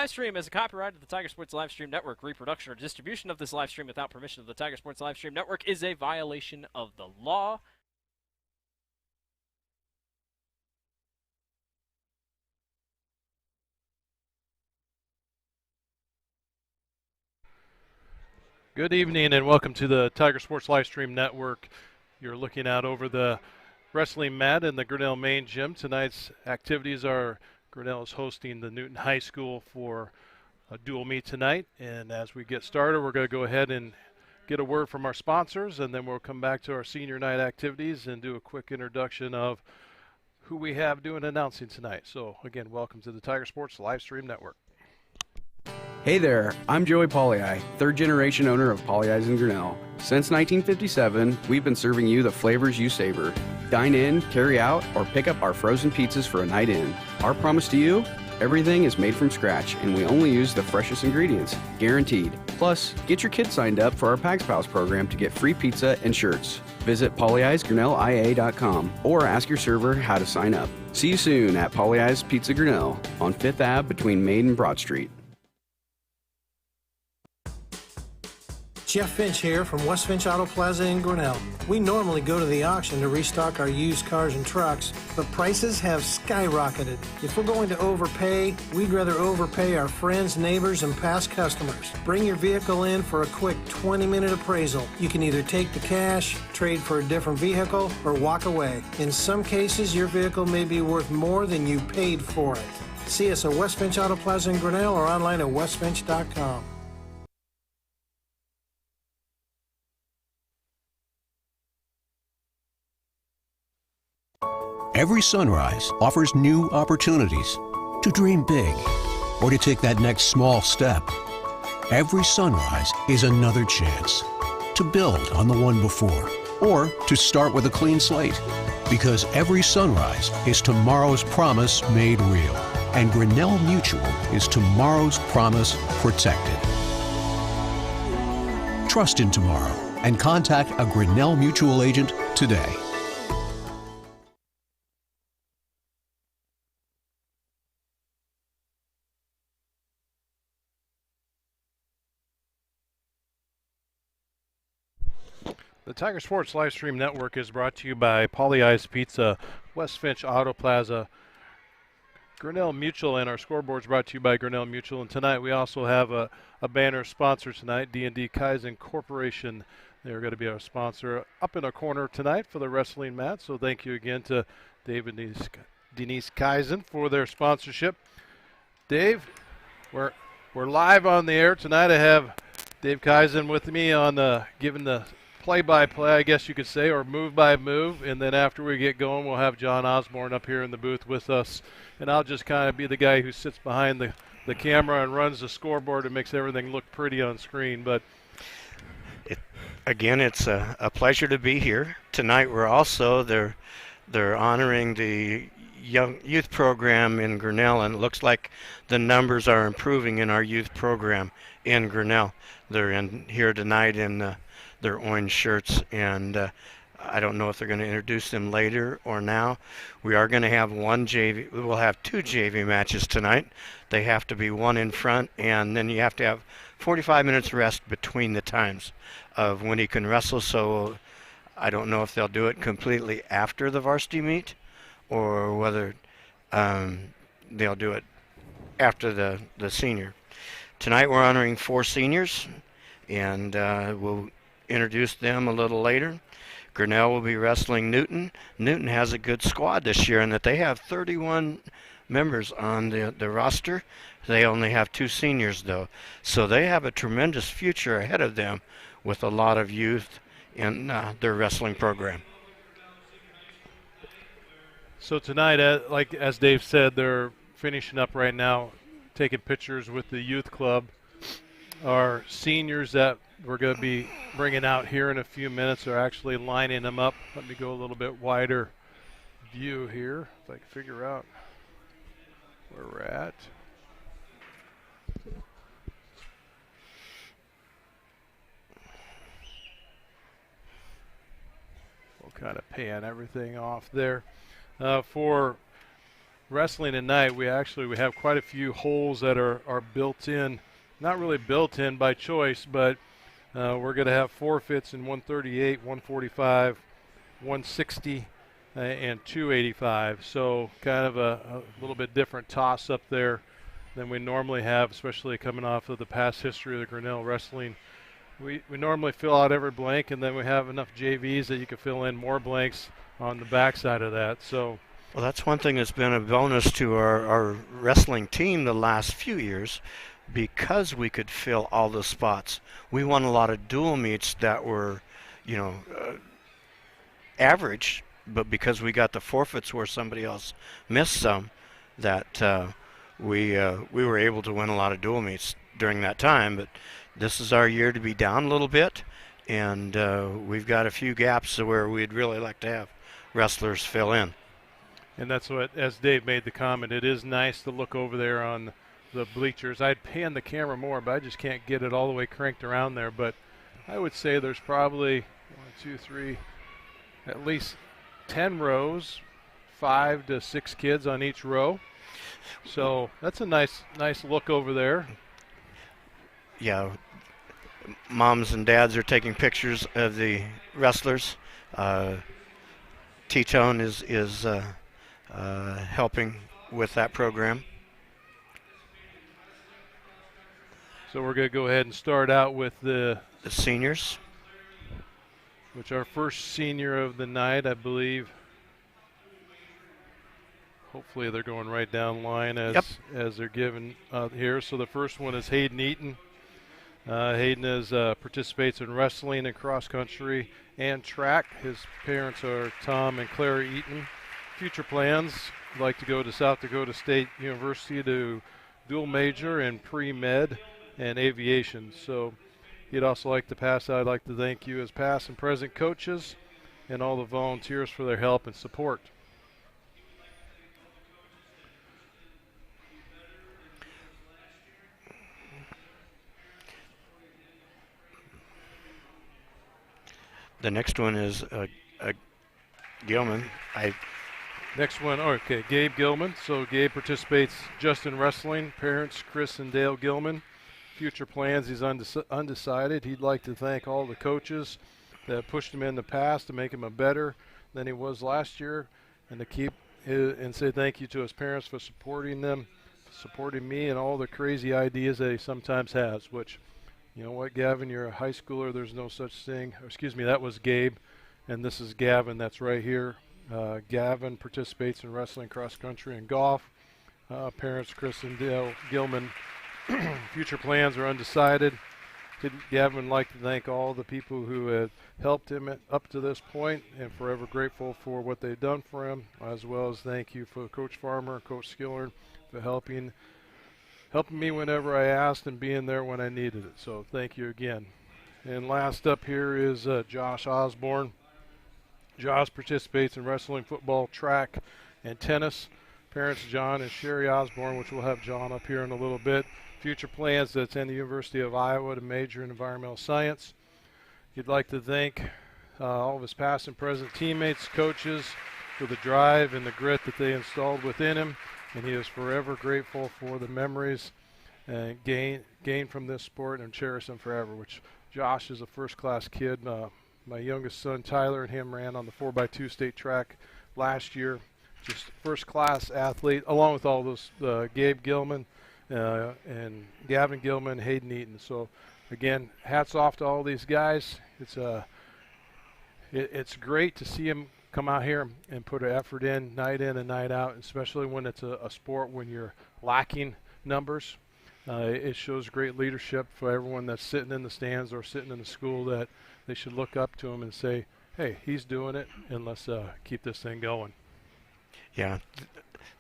live stream is a copyright of the Tiger Sports Live Stream Network. Reproduction or distribution of this live stream without permission of the Tiger Sports Live Stream Network is a violation of the law. Good evening and welcome to the Tiger Sports Live Stream Network. You're looking out over the wrestling mat in the Grinnell main gym. Tonight's activities are Grinnell is hosting the Newton High School for a dual meet tonight. And as we get started, we're going to go ahead and get a word from our sponsors, and then we'll come back to our senior night activities and do a quick introduction of who we have doing announcing tonight. So again, welcome to the Tiger Sports Live Stream Network. Hey there, I'm Joey Pollyi, third generation owner of Pollyi's in Grinnell. Since 1957, we've been serving you the flavors you savor. Dine in, carry out, or pick up our frozen pizzas for a night in. Our promise to you? Everything is made from scratch, and we only use the freshest ingredients, guaranteed. Plus, get your kids signed up for our Pags Pals program to get free pizza and shirts. Visit pollyi'sgrinnellia.com or ask your server how to sign up. See you soon at Pollyi's Pizza Grinnell on 5th Ave between Main and Broad Street. Jeff Finch here from West Finch Auto Plaza in Grinnell. We normally go to the auction to restock our used cars and trucks, but prices have skyrocketed. If we're going to overpay, we'd rather overpay our friends, neighbors, and past customers. Bring your vehicle in for a quick 20-minute appraisal. You can either take the cash, trade for a different vehicle, or walk away. In some cases, your vehicle may be worth more than you paid for it. See us at West Finch Auto Plaza in Grinnell or online at westfinch.com. Every sunrise offers new opportunities to dream big or to take that next small step. Every sunrise is another chance to build on the one before or to start with a clean slate, because every sunrise is tomorrow's promise made real, and Grinnell Mutual is tomorrow's promise protected. Trust in tomorrow and contact a Grinnell Mutual agent today. The Tiger Sports Live Stream Network is brought to you by Pollyi's Pizza, West Finch Auto Plaza, Grinnell Mutual, and our scoreboard is brought to you by Grinnell Mutual. And tonight we also have a banner sponsor tonight, D&D Kaizen Corporation. They're going to be our sponsor up in our corner tonight for the wrestling mat. So thank you again to Dave and Denise Kaizen for their sponsorship. Dave, we're live on the air tonight. I have Dave Kaizen with me on giving the play-by-play, I guess you could say, or move-by-move, and then after we get going, we'll have John Osborne up here in the booth with us, and I'll just kind of be the guy who sits behind the camera and runs the scoreboard and makes everything look pretty on screen. But again, it's a pleasure to be here. Tonight we're also, they're honoring the young youth program in Grinnell, and it looks like the numbers are improving in our youth program in Grinnell. They're in here tonight in their orange shirts, and I don't know if they're going to introduce them later or now. We are going to have one JV. We will have two JV matches tonight. They have to be one in front, and then you have to have 45 minutes rest between the times of when he can wrestle. So I don't know if they'll do it completely after the varsity meet or whether they'll do it after the senior. Tonight we're honoring 4 seniors, and we'll introduce them a little later. Grinnell will be wrestling Newton. Newton has a good squad this year in that they have 31 members on the roster. They only have 2 seniors though. So they have a tremendous future ahead of them with a lot of youth in their wrestling program. so tonight, like as Dave said, they're finishing up right now, taking pictures with the youth club. Our seniors that we're going to be bringing out here in a few minutes are actually lining them up. Let me go a little bit wider view here if I can figure out where we're at. We'll kind of pan everything off there. For wrestling tonight, we have quite a few holes that are built in, not really built in by choice, but we're going to have forfeits in 138, 145, 160, and 285. So kind of a little bit different toss up there than we normally have, especially coming off of the past history of the Grinnell wrestling. We normally fill out every blank, and then we have enough JVs that you can fill in more blanks on the backside of that. So, well, that's one thing that's been a bonus to our wrestling team the last few years, because we could fill all the spots. We won a lot of dual meets that were, average, but because we got the forfeits where somebody else missed some, that we were able to win a lot of dual meets during that time. But this is our year to be down a little bit, and we've got a few gaps where we'd really like to have wrestlers fill in. And that's what, as Dave made the comment, it is nice to look over there on the bleachers. I'd pan the camera more, but I just can't get it all the way cranked around there. But I would say there's probably 1, 2, 3, at least 10 rows, 5 to 6 kids on each row. So that's a nice look over there. Yeah, moms and dads are taking pictures of the wrestlers. T-Tone is helping with that program. So we're going to go ahead and start out with the seniors, which our first senior of the night, I believe. Hopefully they're going right down line as they're given here. So the first one is Hayden Eaton. Hayden participates in wrestling and cross country and track. His parents are Tom and Claire Eaton. Future plans, like to go to South Dakota State University to dual major in pre-med and aviation. So he'd also like to pass out. I'd like to thank you as past and present coaches and all the volunteers for their help and support. The next one is Gilman. Next one, okay, Gabe Gilman. So Gabe participates just in wrestling. Parents, Chris and Dale Gilman. Future plans, he's undecided. He'd like to thank all the coaches that pushed him in the past to make him a better than he was last year, and to keep and say thank you to his parents for supporting them, supporting me, and all the crazy ideas that he sometimes has, which, you know what, Gavin, you're a high schooler. There's no such thing. Excuse me, that was Gabe, and this is Gavin that's right here. Gavin participates in wrestling, cross country, and golf. Parents, Chris and Dale Gilman. Future plans are undecided. Gavin would like to thank all the people who had helped him up to this point, and forever grateful for what they've done for him, as well as thank you for Coach Farmer and Coach Skillern for helping me whenever I asked and being there when I needed it. So thank you again. And last up here is Josh Osborne. Josh participates in wrestling, football, track, and tennis. Parents John and Sherry Osborne, which we'll have John up here in a little bit. Future plans to attend the University of Iowa to major in environmental science. He'd like to thank all of his past and present teammates, coaches, for the drive and the grit that they installed within him, and he is forever grateful for the memories and gain from this sport and cherish them forever, which Josh is a first-class kid. My youngest son, Tyler, and him ran on the 4x2 state track last year. Just first-class athlete, along with all those Gabe Gilman and Gavin Gilman, Hayden Eaton. So, again, hats off to all these guys. It's great to see them come out here and put an effort in and night out, especially when it's a sport when you're lacking numbers. It shows great leadership for everyone that's sitting in the stands or sitting in the school, that they should look up to him and say, hey, he's doing it, and let's keep this thing going. Yeah.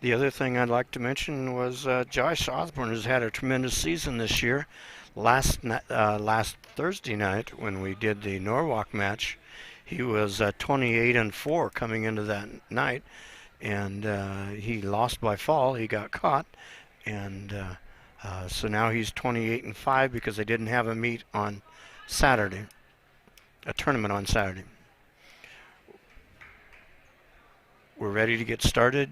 The other thing I'd like to mention was Josh Osborne has had a tremendous season this year. Last Thursday night when we did the Norwalk match, he was 28-4 coming into that night, and he lost by fall. He got caught, and so now he's 28-5 because they didn't have a meet on Saturday, a tournament on Saturday. We're ready to get started.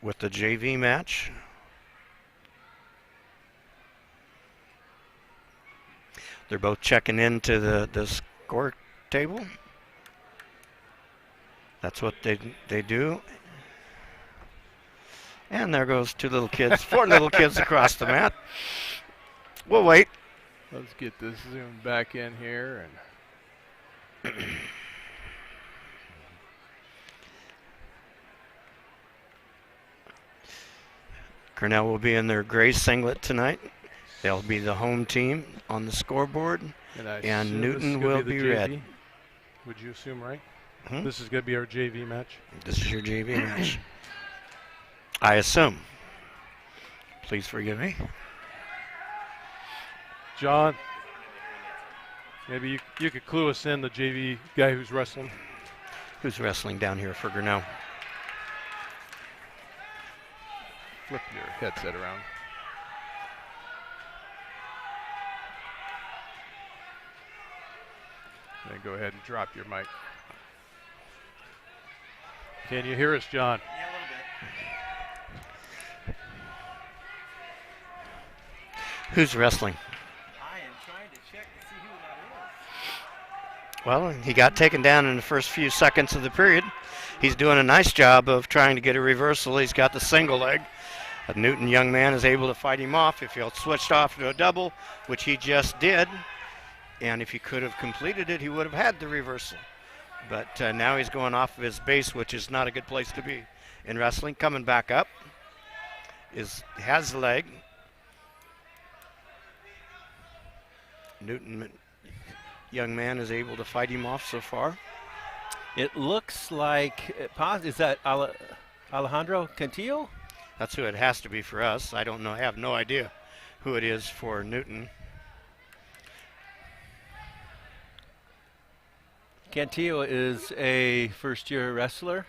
with the JV match. They're both checking into the score table. That's what they do. And there goes two little kids, four little kids across the mat. We'll wait. Let's get this zoomed back in here. And Grinnell will be in their gray singlet tonight. They'll be the home team on the scoreboard. And Newton will be red. Would you assume, right? Hmm? This is going to be our JV match? This is your JV match. I assume. Please forgive me. John, maybe you could clue us in, the JV guy who's wrestling. Who's wrestling down here for Grinnell? Flip your headset around. Then go ahead and drop your mic. Can you hear us, John? Yeah, a little bit. Who's wrestling? I am trying to check to see who that is. Well, he got taken down in the first few seconds of the period. He's doing a nice job of trying to get a reversal. He's got the single leg. A Newton young man is able to fight him off if he'll switched off to a double, which he just did. And if he could have completed it, he would have had the reversal. But now he's going off of his base, which is not a good place to be in wrestling. Coming back up, has the leg. Newton, young man, is able to fight him off so far. It looks like, is that Alejandro Cantillo? That's who it has to be for us. I don't know, I have no idea who it is for Newton. Cantillo is a first-year wrestler,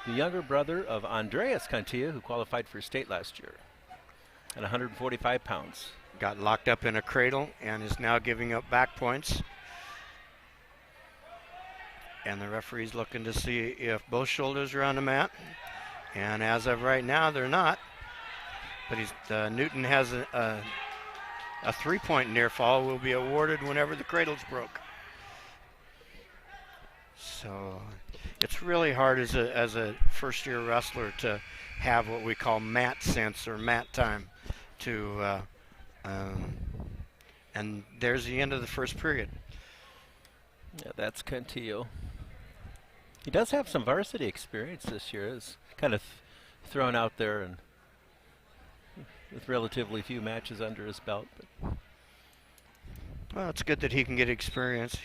the younger brother of Andreas Cantillo, who qualified for state last year at 145 pounds. Got locked up in a cradle and is now giving up back points. And the referee's looking to see if both shoulders are on the mat. And as of right now, they're not. But Newton has a 3-point near fall, will be awarded whenever the cradle's broke. So it's really hard as a first-year wrestler to have what we call mat sense or mat time and there's the end of the first period. Yeah, that's Cantillo. He does have some varsity experience this year. It's kind of thrown out there and with relatively few matches under his belt. But well, it's good that he can get experience.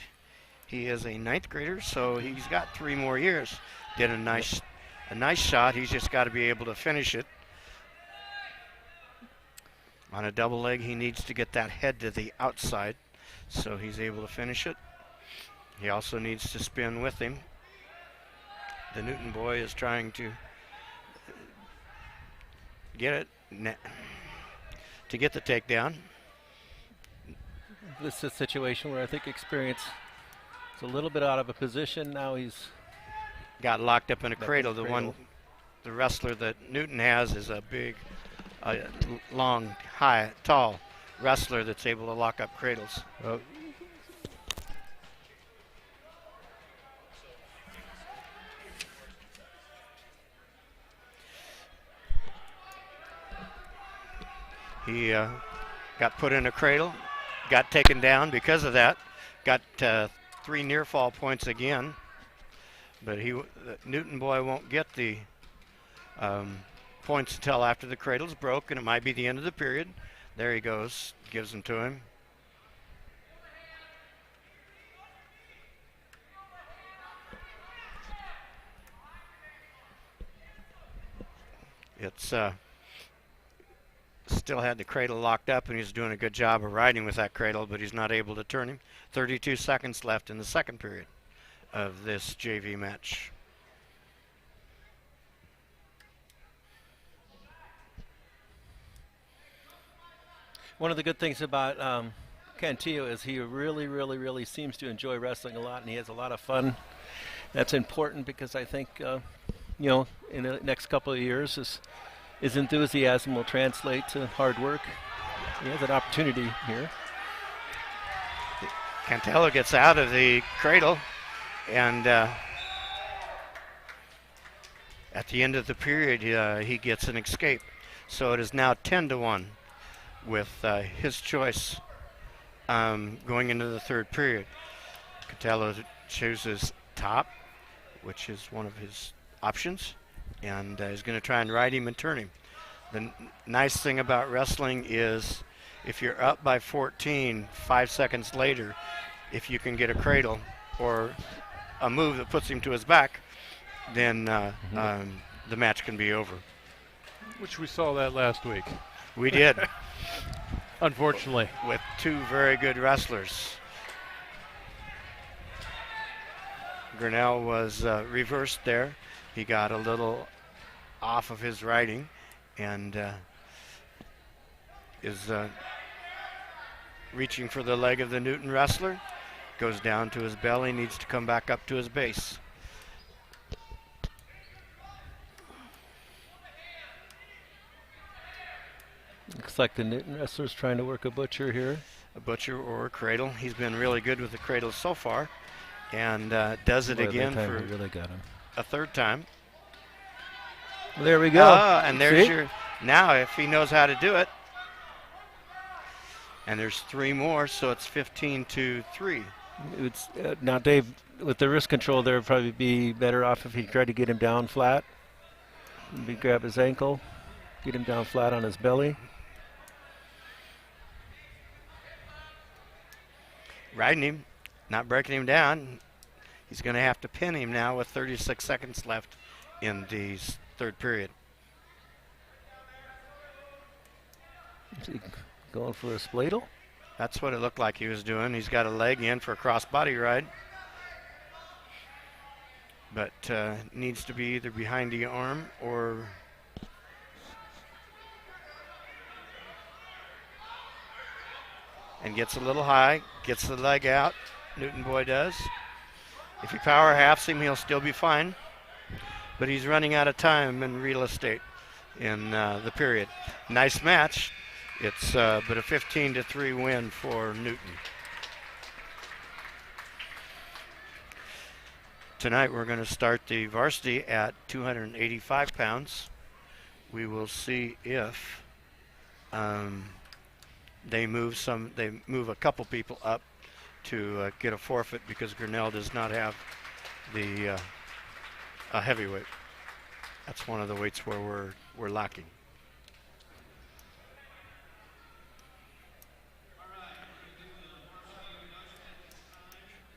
He is a 9th grader, so he's got 3 more years. Did a nice shot. He's just got to be able to finish it. On a double leg, he needs to get that head to the outside, so he's able to finish it. He also needs to spin with him. The Newton boy is trying to get it, to get the takedown. this is a situation where I think experience is a little bit out of a position. Now he's got locked up in a cradle. The wrestler that Newton has is a big, long, high, tall wrestler that's able to lock up cradles. He got put in a cradle, got taken down because of that, got 3 near fall points again, but the Newton boy won't get the points until after the cradle's broke, and it might be the end of the period. There he goes, gives them to him. It's still had the cradle locked up, and he's doing a good job of riding with that cradle, but he's not able to turn him. 32 seconds left in the second period of this JV match. one of the good things about Cantillo is he really seems to enjoy wrestling a lot, and he has a lot of fun. That's important because I think in the next couple of years, his enthusiasm will translate to hard work. He has an opportunity here. Cantello gets out of the cradle, and at the end of the period, he gets an escape. So it is now 10-1 with his choice going into the third period. Cantello chooses top, which is one of his options, and he's going to try and ride him and turn him. The nice thing about wrestling is if you're up by 14, 5 seconds later, if you can get a cradle or a move that puts him to his back, then the match can be over. Which we saw that last week. We did. Unfortunately. With two very good wrestlers. Grinnell was reversed there. He got a little off of his riding and is reaching for the leg of the Newton wrestler. Goes down to his belly, needs to come back up to his base. Looks like the Newton wrestler's trying to work a butcher here. A butcher or a cradle. He's been really good with the cradle so far, and does it again for really got him. a third time. Well, there we go. And there's your, now if he knows how to do it. And there's 3 more, so it's 15-3. It's now Dave, with the wrist control there, would probably be better off if he tried to get him down flat. Maybe grab his ankle, get him down flat on his belly. Riding him, not breaking him down. He's going to have to pin him now with 36 seconds left in the third period. Is he going for a spladle? That's what it looked like he was doing. He's got a leg in for a cross-body ride. But needs to be either behind the arm or and gets a little high, gets the leg out. Newton boy does. If he power halves him, he'll still be fine. But he's running out of time in real estate in the period. Nice match. It's but a 15-3 win for Newton. Tonight we're going to start the varsity at 285 pounds. We will see if they move a couple people up to get a forfeit because Grinnell does not have the a heavyweight. That's one of the weights where we're lacking.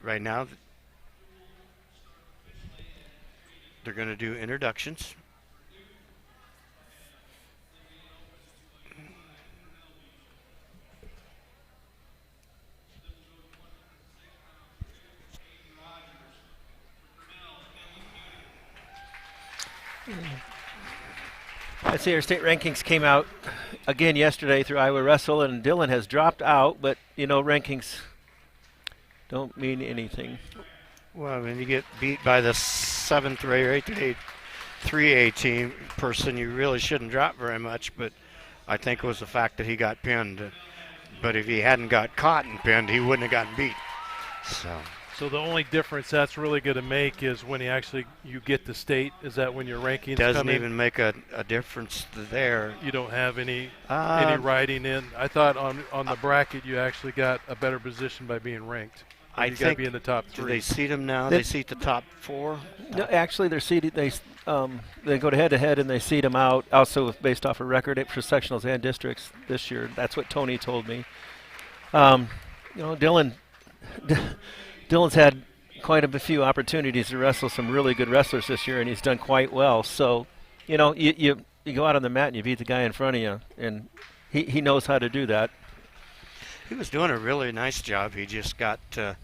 Right now, they're going to do introductions. I see our state rankings came out again yesterday through Iowa Wrestle, and Dylan has dropped out, but rankings don't mean anything. Well, when you get beat by the 7th or 8th 3A team person, you really shouldn't drop very much, but I think it was the fact that he got pinned. But if he hadn't got caught and pinned, he wouldn't have gotten beat. So the only difference that's really going to make is when you get to state. Is that when your rankings doesn't come in? even make a difference there. You don't have any riding in. I thought on the bracket you actually got a better position by being ranked. I you got to think be in the top 3. Do they seed them now? They seed the top 4? No, actually, they're seeded. They go to head-to-head and they seed them out. Also, based off a record for sectionals and districts this year. That's what Tony told me. Dylan's had quite a few opportunities to wrestle some really good wrestlers this year, and he's done quite well. So, you go out on the mat and you beat the guy in front of you, and he knows how to do that. He was doing a really nice job. He just got the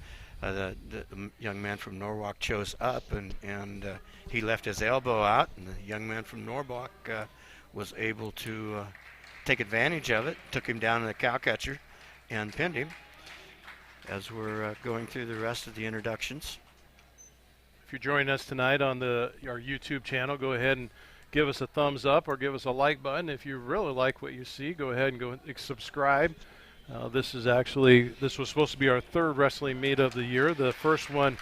young man from Norwalk chose up, and he left his elbow out, and the young man from Norwalk was able to take advantage of it, took him down in the cow catcher, and pinned him as we're going through the rest of the introductions. If you're joining us tonight on our YouTube channel, go ahead and give us a thumbs up or give us a like button. If you really like what you see, go ahead and go subscribe. This was supposed to be our third wrestling meet of the year. The first one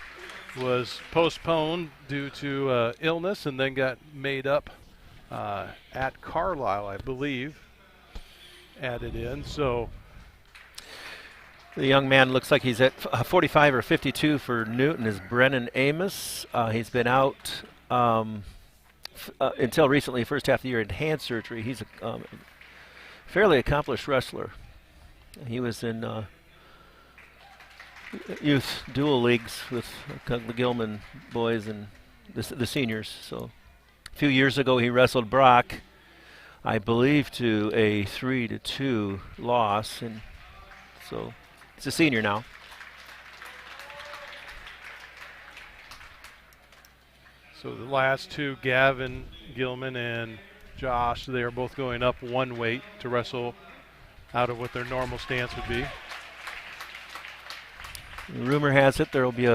was postponed due to illness and then got made up at Carlisle, I believe, added in. So the young man looks like he's at 45 or 52 for Newton is Brennan Amos. He's been out until recently, first half of the year, in hand surgery. He's a fairly accomplished wrestler. He was in youth dual leagues with the Gilman boys and the seniors. So a few years ago he wrestled Brock, I believe, to a 3-2 loss, and so he's a senior now. So the last two, Gavin Gilman and Josh, they are both going up one weight to wrestle out of what their normal stance would be. Rumor has it there will be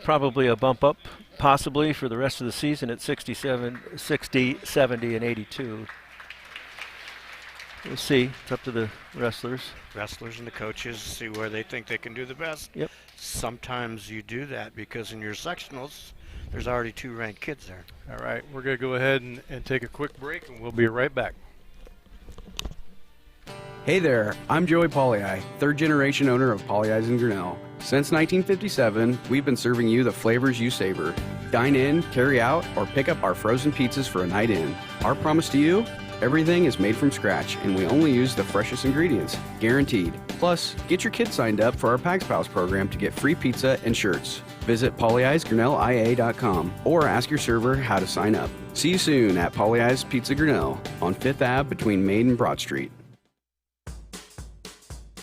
probably a bump up, possibly for the rest of the season at 67, 60, 70, and 82. We'll see. It's up to the wrestlers. Wrestlers and the coaches see where they think they can do the best. Yep. Sometimes you do that because in your sectionals, there's already 2 ranked kids there. All right, we're going to go ahead and take a quick break, and we'll be right back. Hey there, I'm Joey Pollyi, third generation owner of Pollyi's in Grinnell. Since 1957, we've been serving you the flavors you savor. Dine in, carry out, or pick up our frozen pizzas for a night in. Our promise to you? Everything is made from scratch, and we only use the freshest ingredients, guaranteed. Plus, get your kids signed up for our Pags Pals program to get free pizza and shirts. Visit pollyi'sgrinnellia.com or ask your server how to sign up. See you soon at Pollyi's Pizza Grinnell on 5th Ave between Main and Broad Street.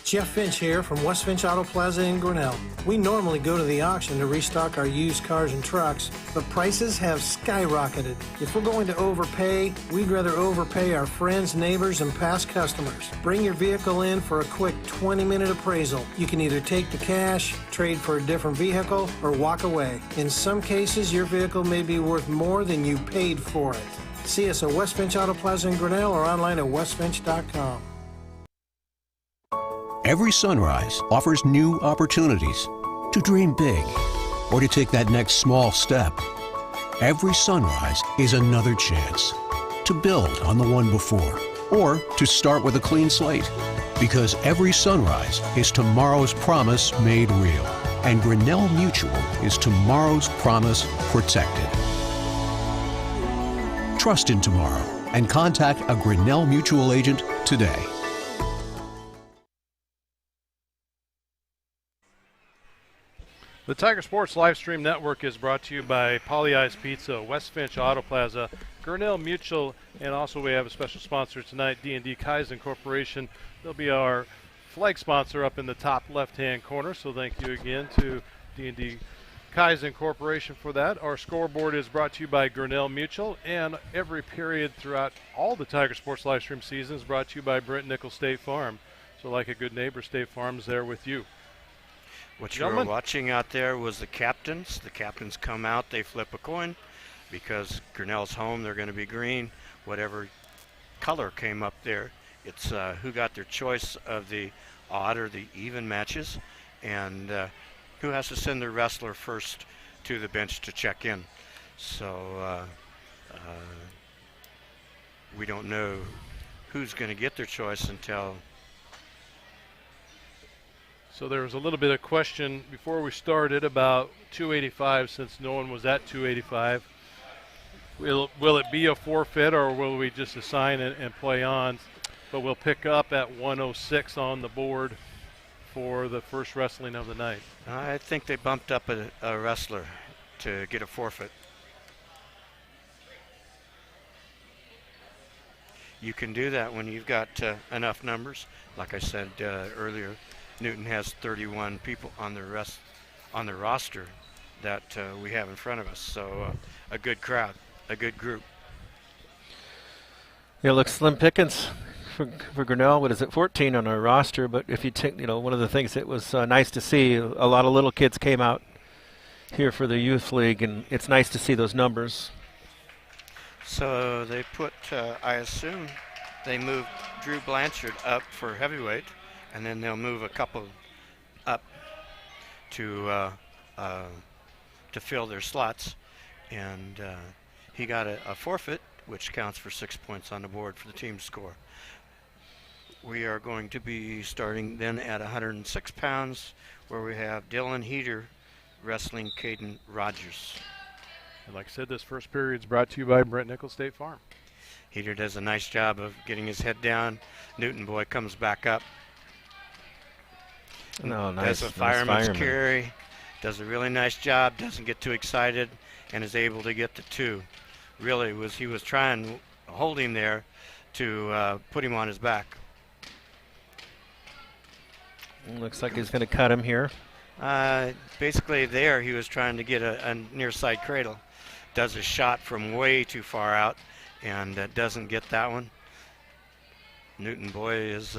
Jeff Finch here from West Finch Auto Plaza in Grinnell. We normally go to the auction to restock our used cars and trucks, but prices have skyrocketed. If we're going to overpay, we'd rather overpay our friends, neighbors, and past customers. Bring your vehicle in for a quick 20-minute appraisal. You can either take the cash, trade for a different vehicle, or walk away. In some cases, your vehicle may be worth more than you paid for it. See us at West Finch Auto Plaza in Grinnell or online at westfinch.com. Every sunrise offers new opportunities to dream big or to take that next small step. Every sunrise is another chance to build on the one before or to start with a clean slate. Because every sunrise is tomorrow's promise made real. And Grinnell Mutual is tomorrow's promise protected. Trust in tomorrow and contact a Grinnell Mutual agent today. The Tiger Sports Livestream Network is brought to you by Pollyi's Pizza, West Finch Auto Plaza, Grinnell Mutual, and also we have a special sponsor tonight, D&D Kaizen Corporation. They'll be our flag sponsor up in the top left-hand corner, so thank you again to D&D Kaizen Corporation for that. Our scoreboard is brought to you by Grinnell Mutual, and every period throughout all the Tiger Sports Livestream seasons brought to you by Brent Nickel State Farm. So like a good neighbor, State Farm's there with you. What you were watching out there was the captains. The captains come out, they flip a coin. Because Grinnell's home, they're going to be green. Whatever color came up there, it's who got their choice of the odd or the even matches, and who has to send their wrestler first to the bench to check in. So we don't know who's going to get their choice until... So there was a little bit of question before we started about 285, since no one was at 285. Will it be a forfeit, or will we just assign it and play on? But we'll pick up at 106 on the board for the first wrestling of the night. I think they bumped up a wrestler to get a forfeit. You can do that when you've got enough numbers. Like I said earlier, Newton has 31 people on the roster that we have in front of us. So a good crowd, a good group. It looks slim pickings for Grinnell. What is it, 14 on our roster? But if you take, one of the things that was nice to see, a lot of little kids came out here for the youth league, and it's nice to see those numbers. So they put, I assume, they moved Drew Blanchard up for heavyweight, and then they'll move a couple up to fill their slots. And he got a forfeit, which counts for 6 points on the board for the team score. We are going to be starting then at 106 pounds, where we have Dylan Heater wrestling Caden Rogers. And like I said, this first period is brought to you by Brent Nichols State Farm. Heater does a nice job of getting his head down. Newton boy comes back up. No, nice. Does a fireman's carry. Does a really nice job. Doesn't get too excited, and is able to get the 2. Really, he was trying to hold him there to put him on his back. Looks like he's going to cut him here. Basically there he was trying to get a near side cradle. Does a shot from way too far out and doesn't get that one. Newton boy is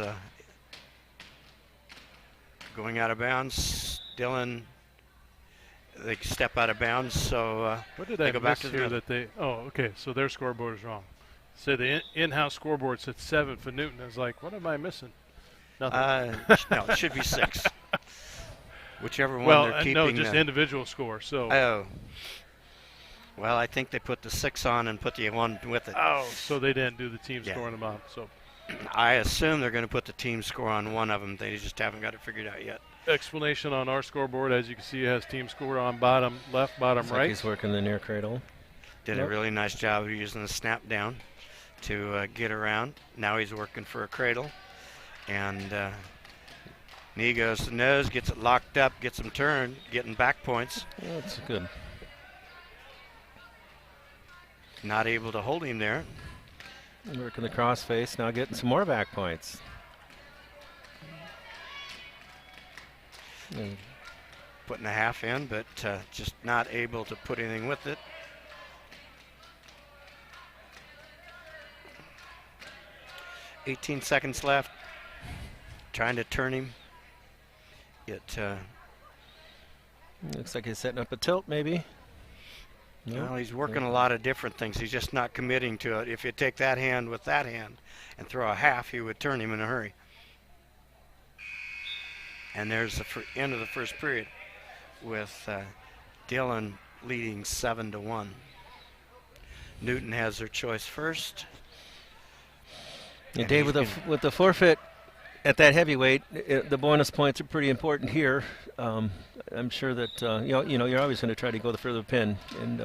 going out of bounds. Dylan, they step out of bounds, so what did they I go back miss to here the that they? Oh, okay. So their scoreboard is wrong. So the in-house scoreboard said 7 for Newton. I was like, what am I missing? Nothing. No, it should be 6. Whichever one well, they're keeping. no, just individual score. So. Oh. Well, I think they put the 6 on and put the 1 with it. Oh, so they didn't do the team Yeah. score on the bottom. So. I assume they're going to put the team score on one of them. They just haven't got it figured out yet. Explanation on our scoreboard, as you can see, it has team score on bottom left, bottom Looks right. like he's working the near cradle. Did a really nice job of using the snap down to get around. Now he's working for a cradle. And knee goes to nose, gets it locked up, gets him turned, getting back points. That's good. Not able to hold him there. Working the crossface, now getting some more back points. Putting a half in, but just not able to put anything with it. .18 left. Trying to turn him. Looks like he's setting up a tilt, maybe. Well, he's working a lot of different things. He's just not committing to it. If you take that hand with that hand and throw a half, he would turn him in a hurry. And there's the end of the first period with Dylan leading 7-1. Newton has their choice first. And Dave, with the forfeit at that heavyweight, the bonus points are pretty important here. I'm sure that you know you're always going to try to go the further pin, and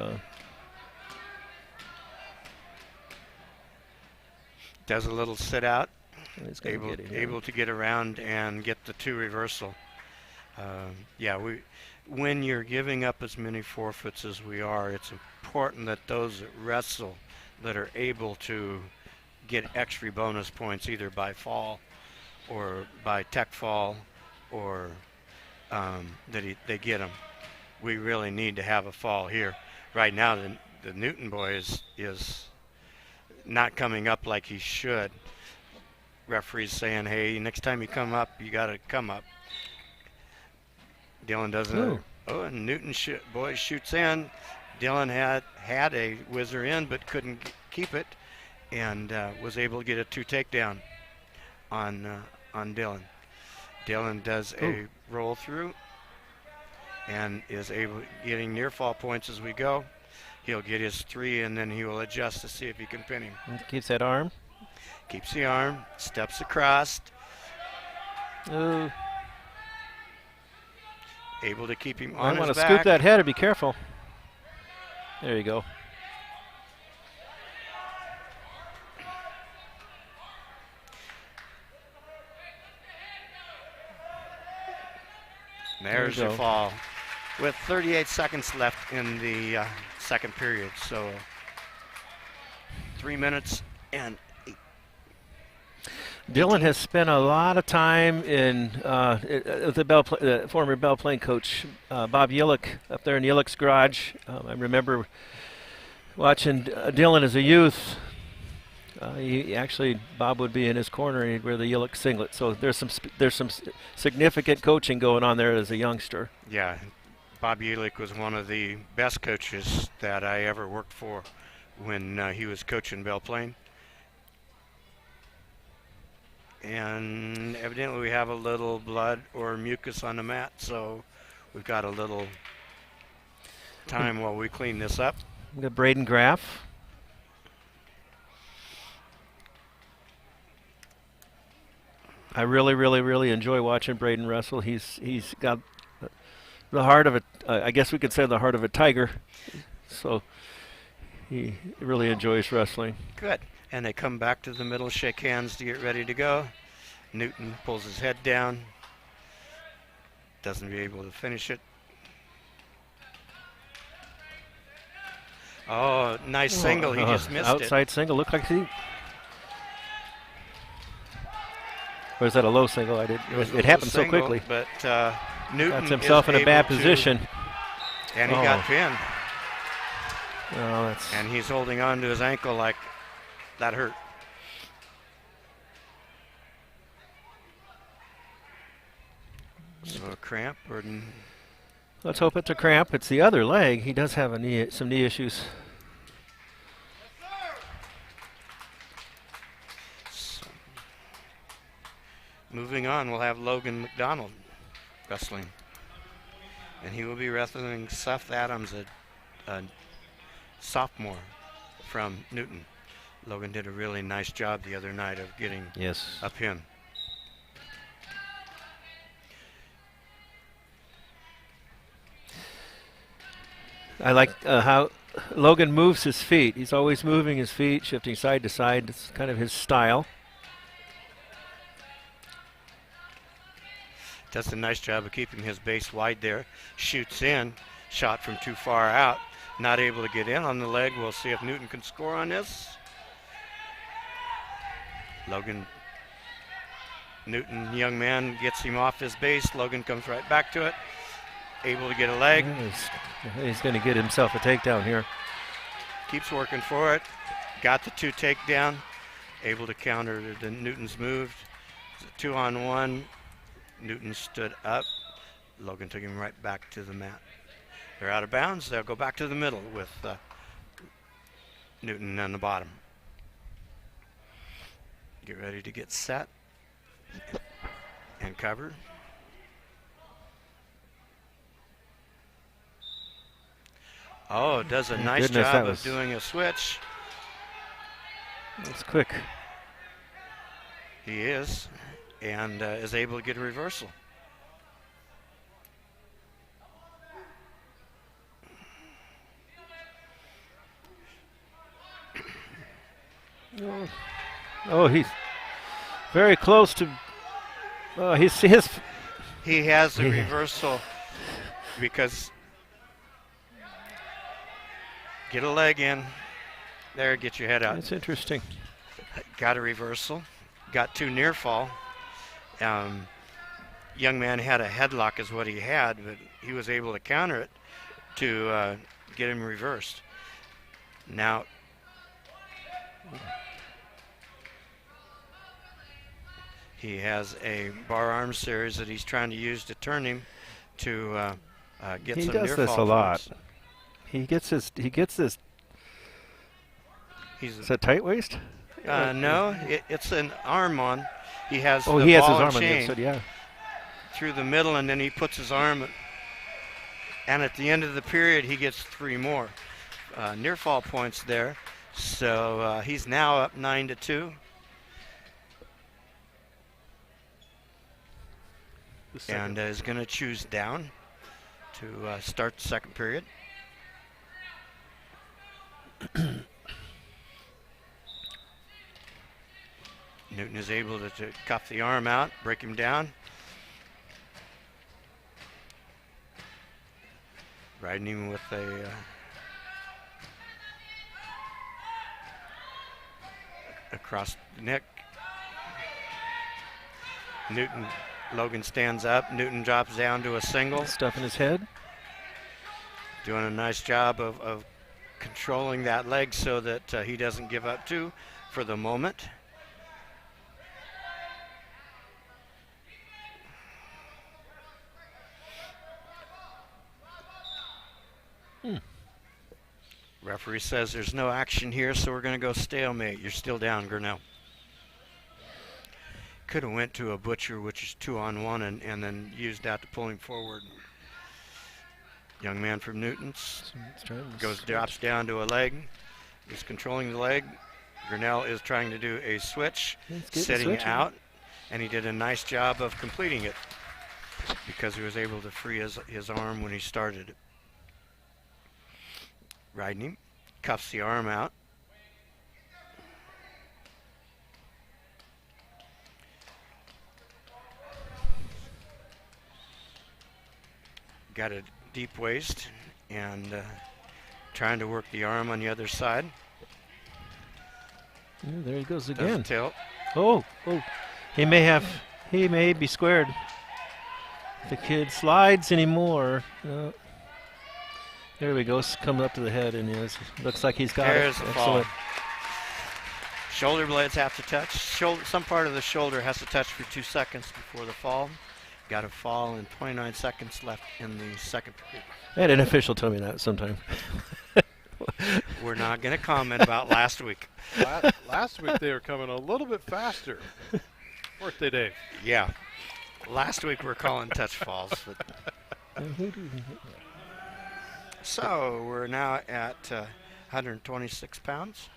does a little sit out, able to get around and get the 2 reversal. When you're giving up as many forfeits as we are, it's important that those that wrestle that are able to get extra bonus points either by fall or by tech fall or they get them. We really need to have a fall here. Right now, the Newton boy is not coming up like he should. Referee's saying, hey, next time you come up, you got to come up. Dylan doesn't. Oh, and Newton boy shoots in. Dylan had a whizzer in but couldn't keep it and was able to get a 2 takedown on Dylan. Dylan does a roll through and is able getting near fall points as we go. He'll get his 3 and then he will adjust to see if he can pin him. keeps that arm. Keeps the arm, steps across. Able to keep him on his back. I want to scoop that head or be careful. There you go. There's the fall with 38 seconds left in the second period. So 3 minutes and 8. Dylan has spent a lot of time in the former Bell Plain coach Bob Yillick up there in Yillick's garage. I remember watching Dylan as a youth. Bob would be in his corner and he'd wear the Yillick singlet. So there's some significant coaching going on there as a youngster. Yeah, Bob Yelich was one of the best coaches that I ever worked for when he was coaching Belle Plaine. And evidently we have a little blood or mucus on the mat, so we've got a little time while we clean this up. We got Braden Graff. I really enjoy watching Braden wrestle. He's got the heart of a, I guess we could say the heart of a tiger. So he really enjoys wrestling. Good. And they come back to the middle, shake hands to get ready to go. Newton pulls his head down. Doesn't be able to finish it. Oh, nice single. He just missed outside single. Looked like he. Or is that a low single? I didn't. It happened so quickly. But Newton got himself in a bad position. And he got pinned. Oh, and he's holding on to his ankle like that hurt. So a cramp or... Let's hope it's a cramp. It's the other leg. He does have some knee issues. So, moving on, we'll have Logan McDonald wrestling. And he will be wrestling Seth Adams, a sophomore from Newton. Logan did a really nice job the other night of getting a pin. I like how Logan moves his feet. He's always moving his feet, shifting side to side. It's kind of his style. Does a nice job of keeping his base wide there. Shoots in, shot from too far out. Not able to get in on the leg. We'll see if Newton can score on this. Newton, young man, gets him off his base. Logan comes right back to it. Able to get a leg. He's going to get himself a takedown here. Keeps working for it. Got the 2 takedown. Able to counter the Newton's move. 2-on-1. Newton stood up. Logan took him right back to the mat. They're out of bounds. They'll go back to the middle with Newton on the bottom. Get ready to get set and cover. Oh, does a nice job of doing a switch. It's quick. He is, and is able to get a reversal. Oh, he's very close to. He has a reversal because. Get a leg in. There, get your head out. That's interesting. Got a reversal. Got 2 near fall. Young man had a headlock is what he had, but he was able to counter it to get him reversed. Now, he has a bar arm series that he's trying to use to turn him to get some near fall. He does this a lot. He gets this. Is that tight waist? No, it's an arm on. He has. Oh, the he has ball his arm and on the chain inside, yeah. Through the middle, and then he puts his arm. And at the end of the period, he gets 3 more near fall points there. So he's now up 9-2. And is going to choose down to start the second period. Newton is able to cuff the arm out, break him down. Riding him with a across the neck. Logan stands up. Newton drops down to a single. Stuff in his head. Doing a nice job of controlling that leg so that he doesn't give up too for the moment. Referee says there's no action here, so we're going to go stalemate. You're still down, Grinnell. Could have went to a butcher, which is 2-on-1, and then used that to pull him forward. Young man from Newton's drops down to a leg. He's controlling the leg. Grinnell is trying to do a switch, sitting out, and he did a nice job of completing it because he was able to free his arm when he started it. Riding him, cuffs the arm out. Got a deep waist and trying to work the arm on the other side. Yeah, there he goes again. Doesn't tilt. Oh, he may be squared. If the kid slides anymore. No. There we go, comes up to the head, and looks like he's got There's it. the fall. Shoulder blades have to touch. Some part of the shoulder has to touch for 2 seconds before the fall. Got a fall and 29 seconds left in the second period. I had an official tell me that sometime. We're not going to comment about last week. Last week they were coming a little bit faster. Weren't they, Dave? Yeah. Last week we're calling touch falls. So we're now at 126 pounds,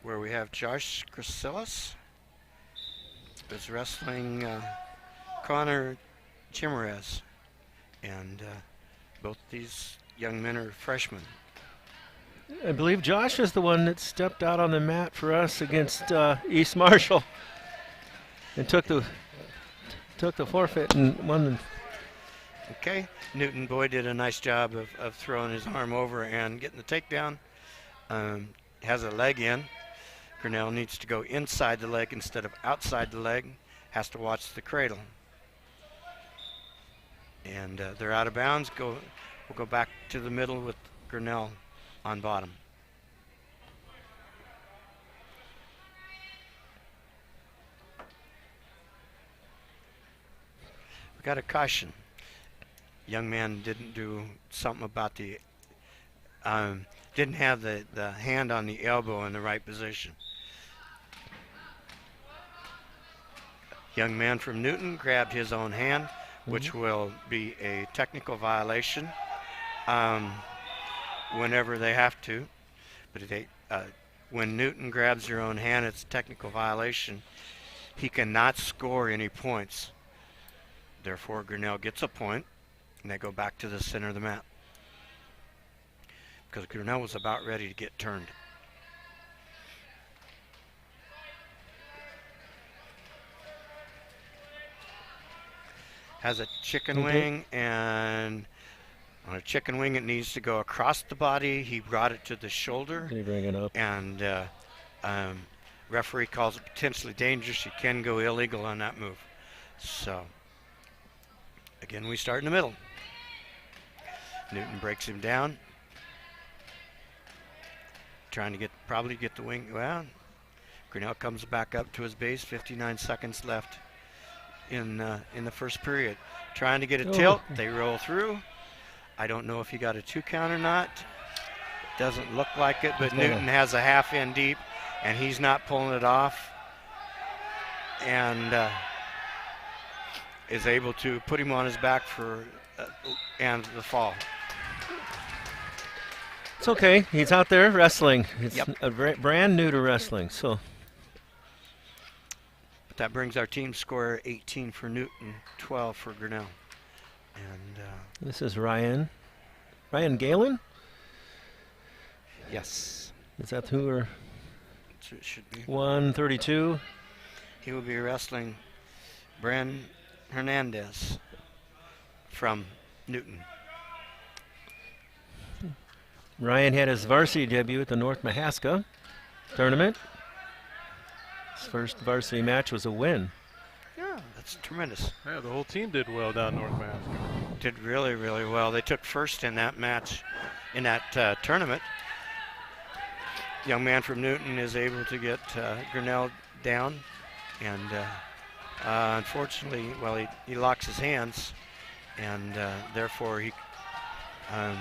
where we have Josh Chrysilis is wrestling Connor Chimerez, and both these young men are freshmen. I believe Josh is the one that stepped out on the mat for us against East Marshall and took the forfeit and won. Okay, Newton Boy did a nice job of throwing his arm over and getting the takedown. Has a leg in. Grinnell needs to go inside the leg instead of outside the leg. Has to watch the cradle. And they're out of bounds. We'll go back to the middle with Grinnell on bottom. We got a caution. Young man didn't do something about the didn't have the hand on the elbow in the right position. Young man from Newton grabbed his own hand, which will be a technical violation whenever they have to. But when Newton grabs their own hand, it's a technical violation. He cannot score any points. Therefore, Grinnell gets a point, and they go back to the center of the mat. Because Grinnell was about ready to get turned. Has a chicken wing, and on a chicken wing it needs to go across the body. He brought it to the shoulder. Can you bring it up? And referee calls it potentially dangerous. You can go illegal on that move. So, again, we start in the middle. Newton breaks him down. Trying to probably get the wing. Well, Grinnell comes back up to his base. 59 seconds left in the first period. Trying to get a tilt. They roll through. I don't know if he got a 2 count or not. Doesn't look like it, but Newton has a half in deep, and he's not pulling it off. And is able to put him on his back for and the fall. It's okay. He's out there wrestling. It's brand new to wrestling. So but that brings our team score 18 for Newton, 12 for Grinnell. And this is Ryan Galen? Yes. Is that who we're? It should be. 132. He will be wrestling Bran Hernandez from Newton. Ryan had his varsity debut at the North Mahaska tournament. His first varsity match was a win. Yeah, that's tremendous. Yeah, the whole team did well down North Mahaska. Did really, really well. They took first in that match, in that tournament. Young man from Newton is able to get Grinnell down, and unfortunately, well, he locks his hands, and therefore he Um,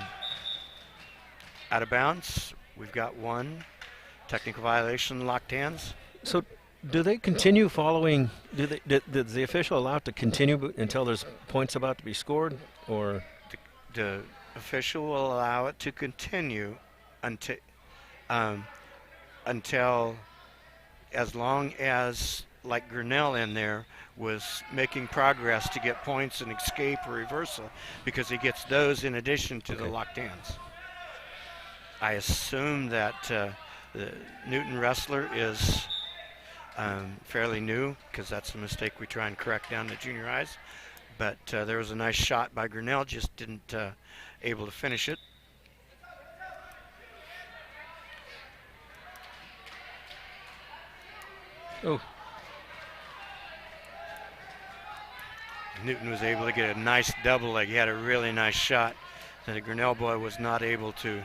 out of bounds. We've got one technical violation, locked hands. So do they continue following? Does the official allow it to continue until there's points about to be scored, or The official will allow it to continue until as long as, like Grinnell in there, was making progress to get points and escape or reversal, because he gets those in addition to the locked hands. I assume that the Newton wrestler is fairly new, because that's a mistake we try and correct down the junior highs. But there was a nice shot by Grinnell, just didn't able to finish it. oh, Newton was able to get a nice double leg. He had a really nice shot that the Grinnell boy was not able to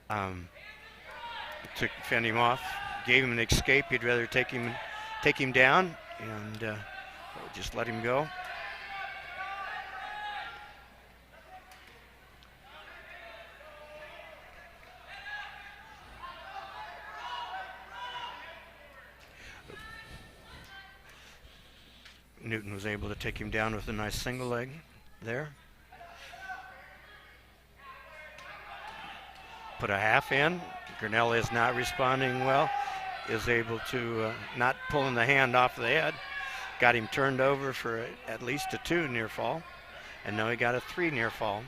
fend him off. Gave him an escape. He'd rather take him down and just let him go. Newton was able to take him down with a nice single leg there. Put a half in. Grinnell is not responding well. Is able to not pulling the hand off the head. Got him turned over for at least a 2 near fall. And now he got a 3 near fall.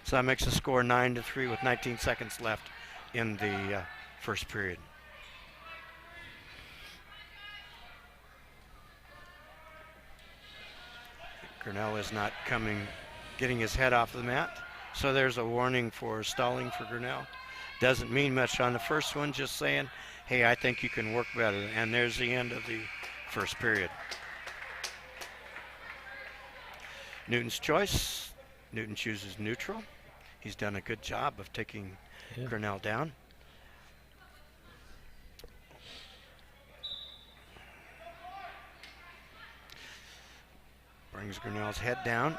So that makes the score 9-3 with 19 seconds left in the first period. Grinnell is not getting his head off the mat. So there's a warning for stalling for Grinnell. Doesn't mean much on the first one, just saying, hey, I think you can work better. And there's the end of the first period. Newton's choice. Newton chooses neutral. He's done a good job of taking Grinnell down. Brings Grinnell's head down,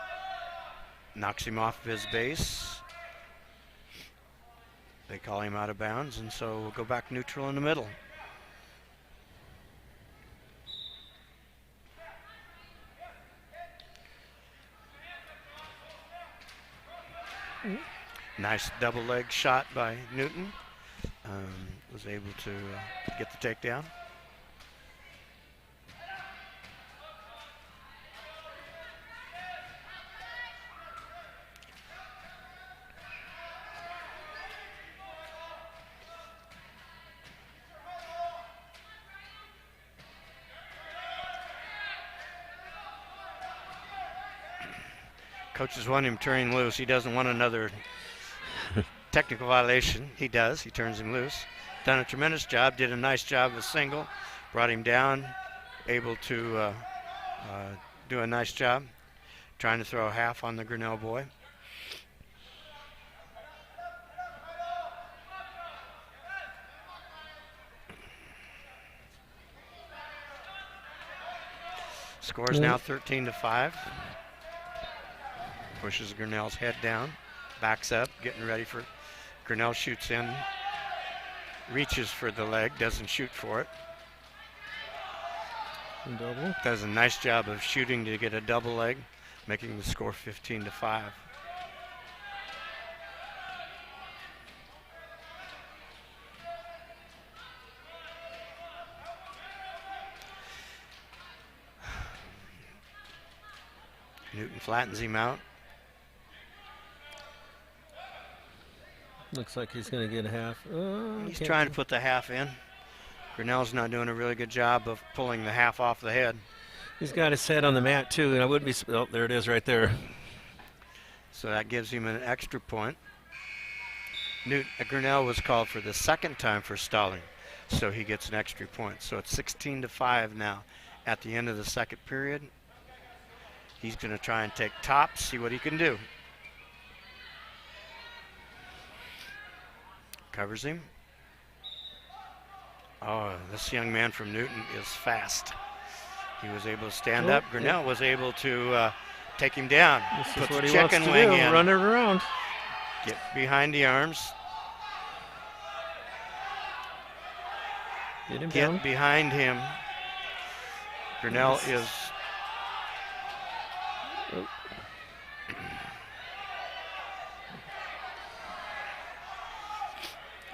knocks him off of his base. They call him out of bounds, and so we'll go back neutral in the middle. Nice double leg shot by Newton. Was able to get the takedown. Coaches want him turning loose. He doesn't want another technical violation. He does. He turns him loose. Done a tremendous job. Did a nice job with single. Brought him down. Able to do a nice job. Trying to throw a half on the Grinnell boy. Score is now 13-5. Pushes Grinnell's head down, backs up, getting ready for Grinnell. Shoots in, reaches for the leg, doesn't shoot for it. double. Does a nice job of shooting to get a double leg, making the score 15-5. Newton flattens him out. Looks like he's going to get a half. He's trying to put the half in. Grinnell's not doing a really good job of pulling the half off the head. He's got his head on the mat, too, and I wouldn't be. Oh, there it is right there. So that gives him an extra point. Grinnell was called for the second time for stalling, so he gets an extra point. So it's 16-5 now at the end of the second period. He's going to try and take top, see what he can do. Covers him. Oh, this young man from Newton is fast. He was able to stand up. Grinnell was able to take him down. This is Puts what a he wants to chicken do, wing in. run it around. Get behind the arms. Get him Get down. behind him. Grinnell is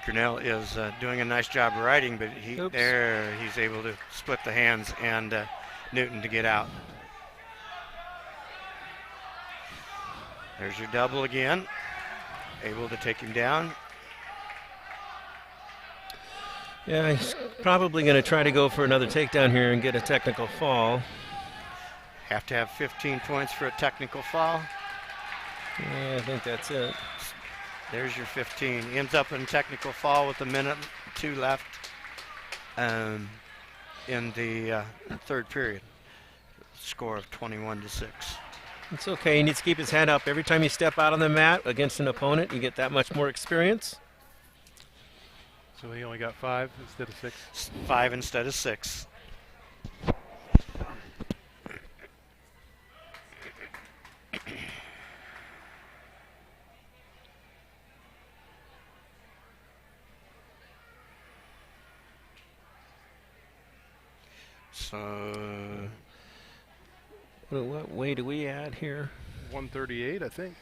Grinnell is doing a nice job riding, but he's able to split the hands and Newton to get out. There's your double again. Able to take him down. Yeah, he's probably going to try to go for another takedown here and get a technical fall. Have to have 15 points for a technical fall. Yeah, I think that's it. There's your 15. Ends up in technical fall with a minute 2 left in the third period. Score of 21-6. It's okay. He needs to keep his head up. Every time you step out on the mat against an opponent, you get that much more experience. So he only got 5 instead of 6? 5 instead of 6. So what way do we add here? 138, I think.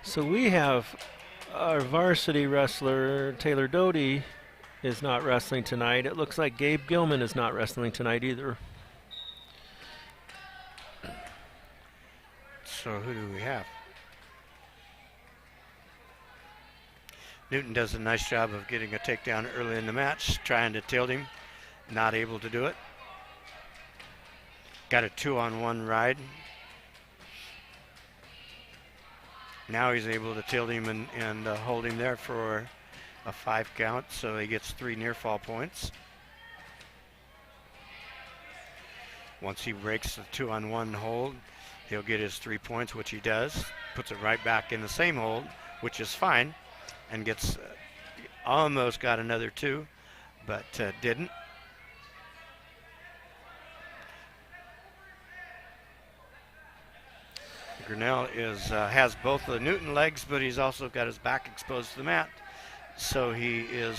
So we have our varsity wrestler, Taylor Doty, is not wrestling tonight. It looks like Gabe Gilman is not wrestling tonight either. So who do we have? Newton does a nice job of getting a takedown early in the match, trying to tilt him, not able to do it. Got a 2-on-1 ride. Now he's able to tilt him and hold him there for a 5 count, so he gets 3 near fall points. Once he breaks the 2-on-1 hold, he'll get his 3 points, which he does. Puts it right back in the same hold, which is fine, and gets almost got another 2, but didn't. Grinnell has both the Newton legs, but he's also got his back exposed to the mat. So he is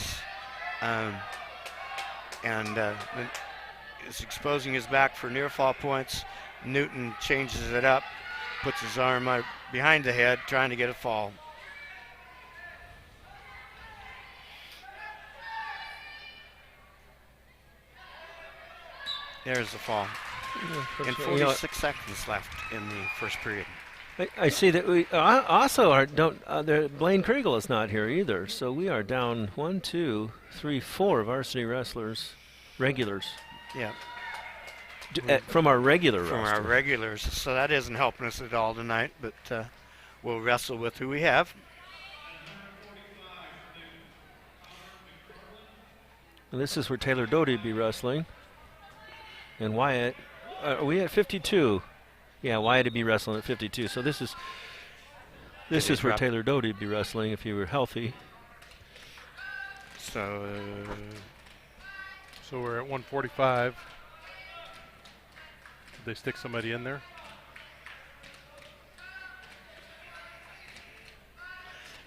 is exposing his back for near fall points. Newton changes it up, puts his arm behind the head, trying to get a fall. There's the fall. And 46 seconds left in the first period. I see that we also Blaine Kriegel is not here either. So we are down 1, 2, 3, 4 varsity wrestlers, regulars. Yeah. From our regular From roster. our regulars. So that isn't helping us at all tonight, but we'll wrestle with who we have. And this is where Taylor Doty would be wrestling. And Wyatt, are we at 52? Yeah, Wyatt would be wrestling at 52. So this is where Taylor Doty would be wrestling if he were healthy. So we're at 145. Did they stick somebody in there?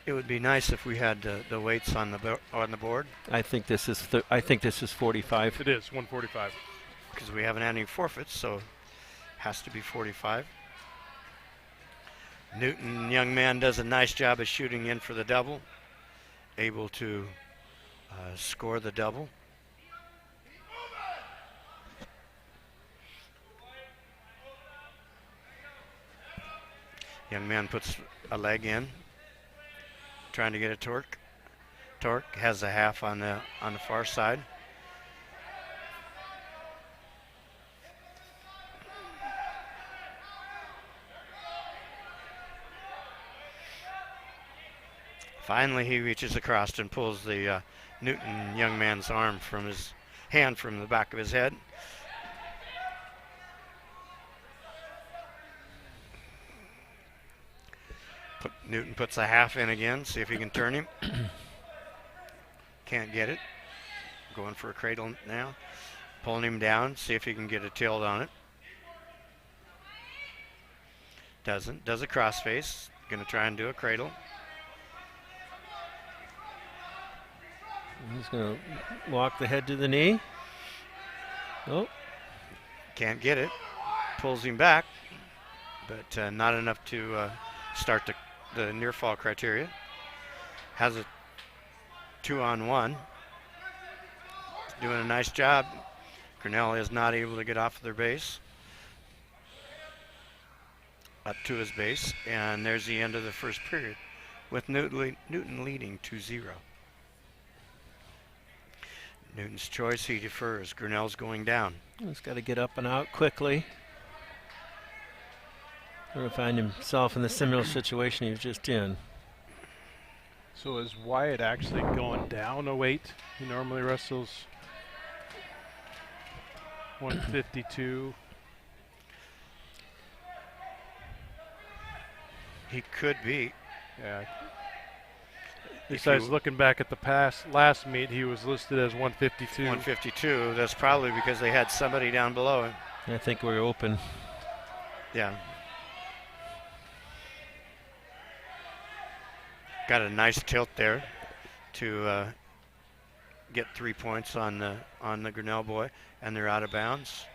it would be nice if we had the weights on the board. I think this is 45. It is 145. Because we haven't had any forfeits, so has to be 45. Newton, young man, does a nice job of shooting in for the double. Able to score the double. Young man puts a leg in, trying to get a torque. Torque has a half on the far side. Finally, he reaches across and pulls the Newton young man's arm from his hand from the back of his head. Newton puts a half in again, see if he can turn him. Can't get it. Going for a cradle now. Pulling him down, see if he can get a tilt on it. Doesn't. Does a crossface. Going to try and do a cradle. He's going to walk the head to the knee. Nope. Can't get it. Pulls him back, but not enough to start the near fall criteria. Has a 2-on-1. Doing a nice job. Grinnell is not able to get off of their base. Up to his base, and there's the end of the first period with Newton leading 2-0. Newton's choice, he defers. Grinnell's going down. He's got to get up and out quickly. Or find himself in the similar situation he was just in. So is Wyatt actually going down a weight? He normally wrestles 152. He could be. Yeah. Besides looking back at the last meet, he was listed as 152. 152. That's probably because they had somebody down below him. I think we're open. Yeah. Got a nice tilt there to get 3 points on the Grinnell boy, and they're out of bounds.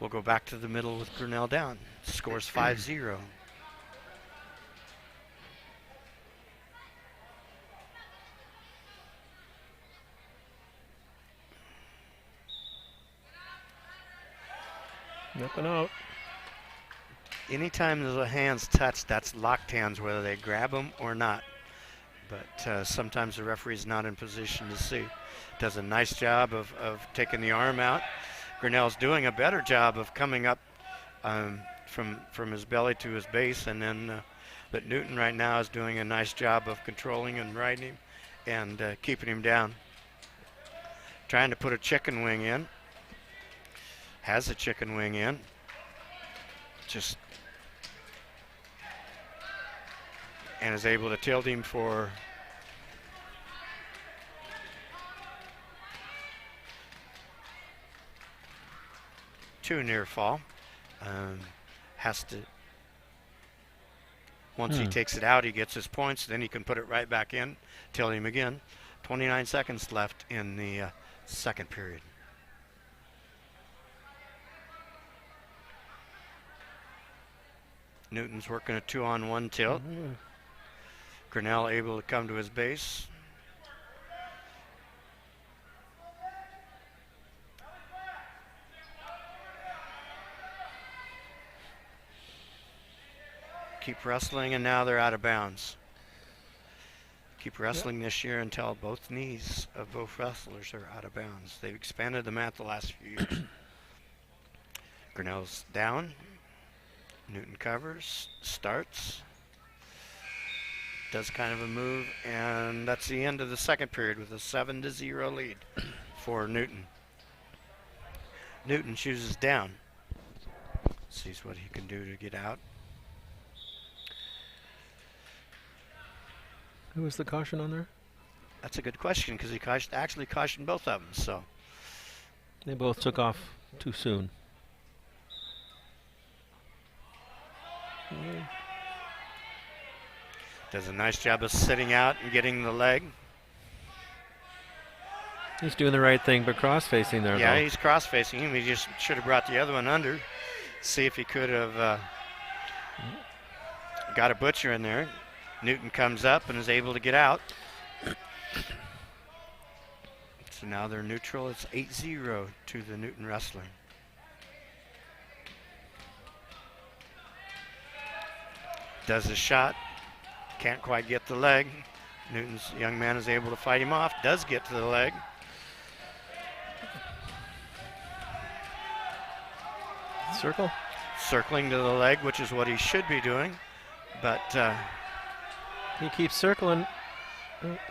We'll go back to the middle with Grinnell down. Scores 5-0. Up and out. Anytime the hands touch, that's locked hands, whether they grab them or not. But sometimes the referee's not in position to see. Does a nice job of taking the arm out. Grinnell's doing a better job of coming up from his belly to his base, and then but Newton right now is doing a nice job of controlling and riding him and keeping him down. Trying to put a chicken wing in. Has a chicken wing in. And is able to tilt him for two near fall. Has to, once he takes it out, he gets his points, then he can put it right back in, tilt him again. 29 seconds left in the second period. Newton's working a 2-on-1 tilt. Grinnell able to come to his base. Keep wrestling, and now they're out of bounds. Keep wrestling this year until both knees of both wrestlers are out of bounds. They've expanded the mat the last few years. Grinnell's down. Newton covers, starts, does kind of a move, and that's the end of the second period with a 7-0 lead for Newton. Newton chooses down. Sees what he can do to get out. Who was the caution on there? That's a good question, because he actually cautioned both of them. So they both took off too soon. Does a nice job of sitting out and getting the leg. He's doing the right thing, but cross-facing there. Yeah, though. he's cross-facing him. He just should have brought the other one under. See if he could have got a butcher in there. Newton comes up and is able to get out. So now they're neutral. It's 8-0 to the Newton wrestler. Does a shot. Can't quite get the leg. Newton's young man is able to fight him off. Does get to the leg. Circle? Circling to the leg, which is what he should be doing. But he keeps circling.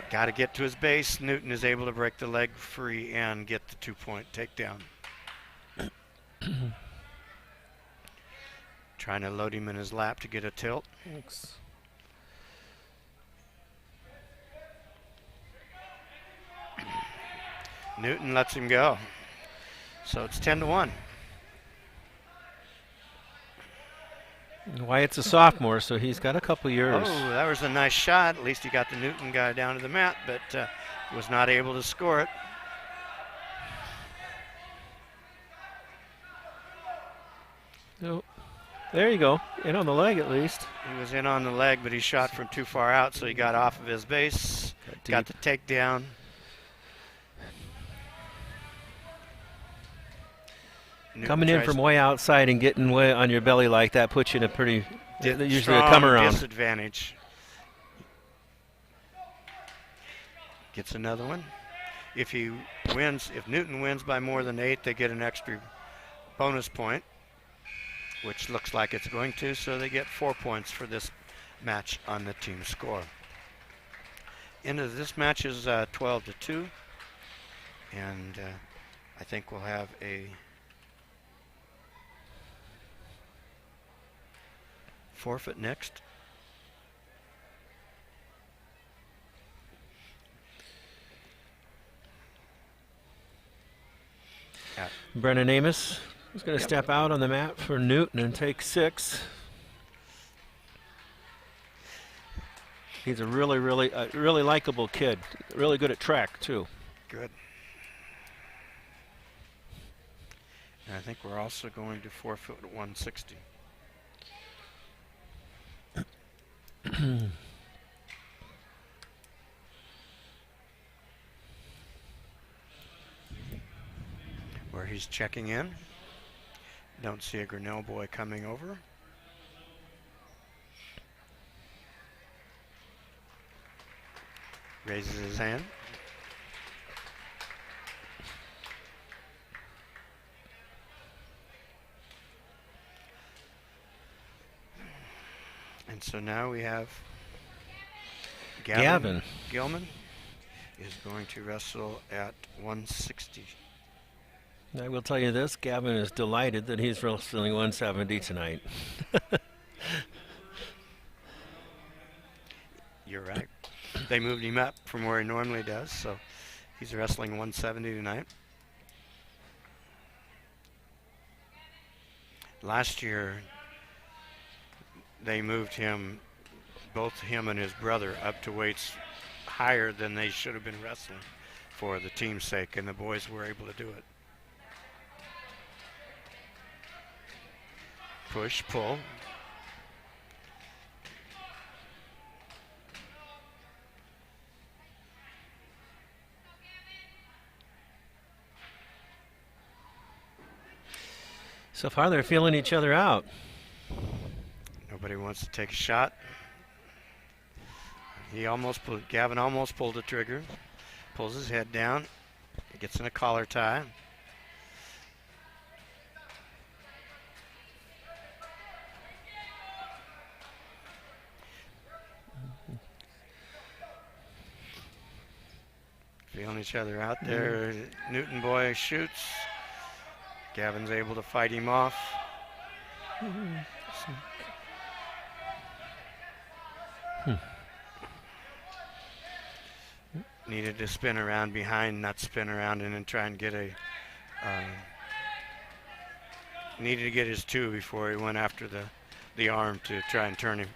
got to get to his base. Newton is able to break the leg free and get the 2-point takedown. Trying to load him in his lap to get a tilt. Thanks. Newton lets him go. So it's 10-1. Wyatt's a sophomore, so he's got a couple years. Oh, that was a nice shot. At least he got the Newton guy down to the mat, but was not able to score it. Oh, there you go. In on the leg at least. He was in on the leg, but he shot from too far out, so he got off of his base. Got the takedown. Coming in from way outside and getting way on your belly like that puts you in a pretty, usually a come around. Disadvantage. Gets another one. If he wins, if Newton wins by more than 8, they get an extra bonus point, which looks like it's going to, so they get 4 points for this match on the team score. End of this match is 12-2, and I think we'll have a forfeit next. Brennan Amos is going to step out on the mat for Newton and take 6. He's a really likable kid. Really good at track too. Good. And I think we're also going to forfeit at 160. Where he's checking in. Don't see a Grinnell boy coming over. Raises his hand. And so now we have Gavin Gilman is going to wrestle at 160. I will tell you this, Gavin is delighted that he's wrestling 170 tonight. You're right. They moved him up from where he normally does, so he's wrestling 170 tonight. Last year, they moved him, both him and his brother, up to weights higher than they should have been wrestling for the team's sake, and the boys were able to do it. Push, pull. So far, they're feeling each other out. Nobody wants to take a shot. Gavin almost pulled the trigger. Pulls his head down. Gets in a collar tie. Feeling each other out there. Newton boy shoots. Gavin's able to fight him off. Needed to spin around behind, not spin around and then try and get a... needed to get his 2 before he went after the arm to try and turn him.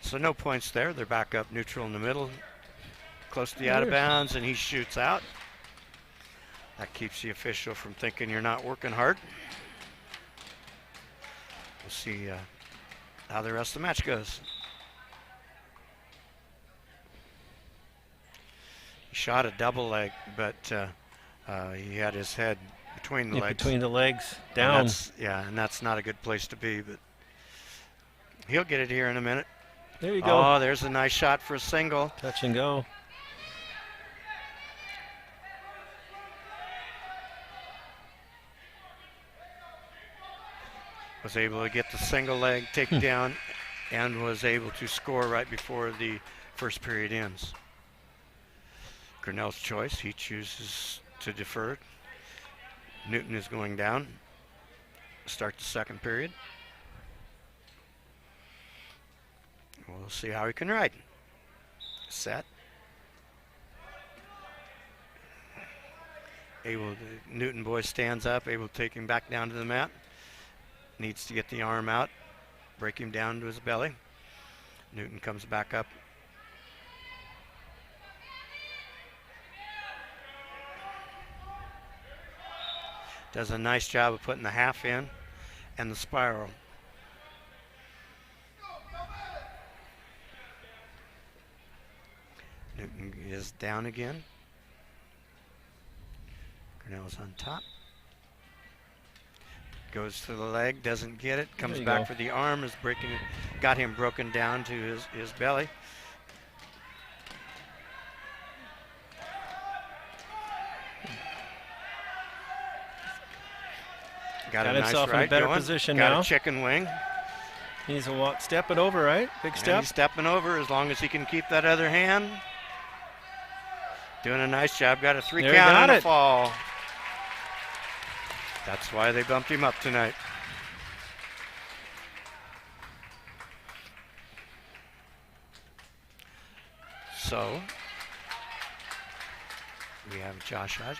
So no points there. They're back up neutral in the middle. Close to the out of bounds, and he shoots out. That keeps the official from thinking you're not working hard. We'll see how the rest of the match goes. He shot a double leg, but he had his head between the legs. Between the legs, down. And that's not a good place to be, but he'll get it here in a minute. There you go. Oh, there's a nice shot for a single. Touch and go. Was able to get the single leg takedown and was able to score right before the first period ends. Grinnell's choice, he chooses to defer. Newton is going down. Start the second period. We'll see how he can ride. Set. Newton boy stands up, able to take him back down to the mat. Needs to get the arm out, break him down to his belly. Newton comes back up. Does a nice job of putting the half in and the spiral. Newton is down again. Grinnell's on top. Goes to the leg, doesn't get it, comes back for the arm, is breaking it, got him broken down to his belly. Got a nice himself in right a better going. position got now. a chicken wing. He's stepping over, right? Big And step. he's stepping over as long as he can keep that other hand. Doing a nice job. Got a 3 There he count got and a it. fall. That's why they bumped him up tonight. So we have Josh Osborne.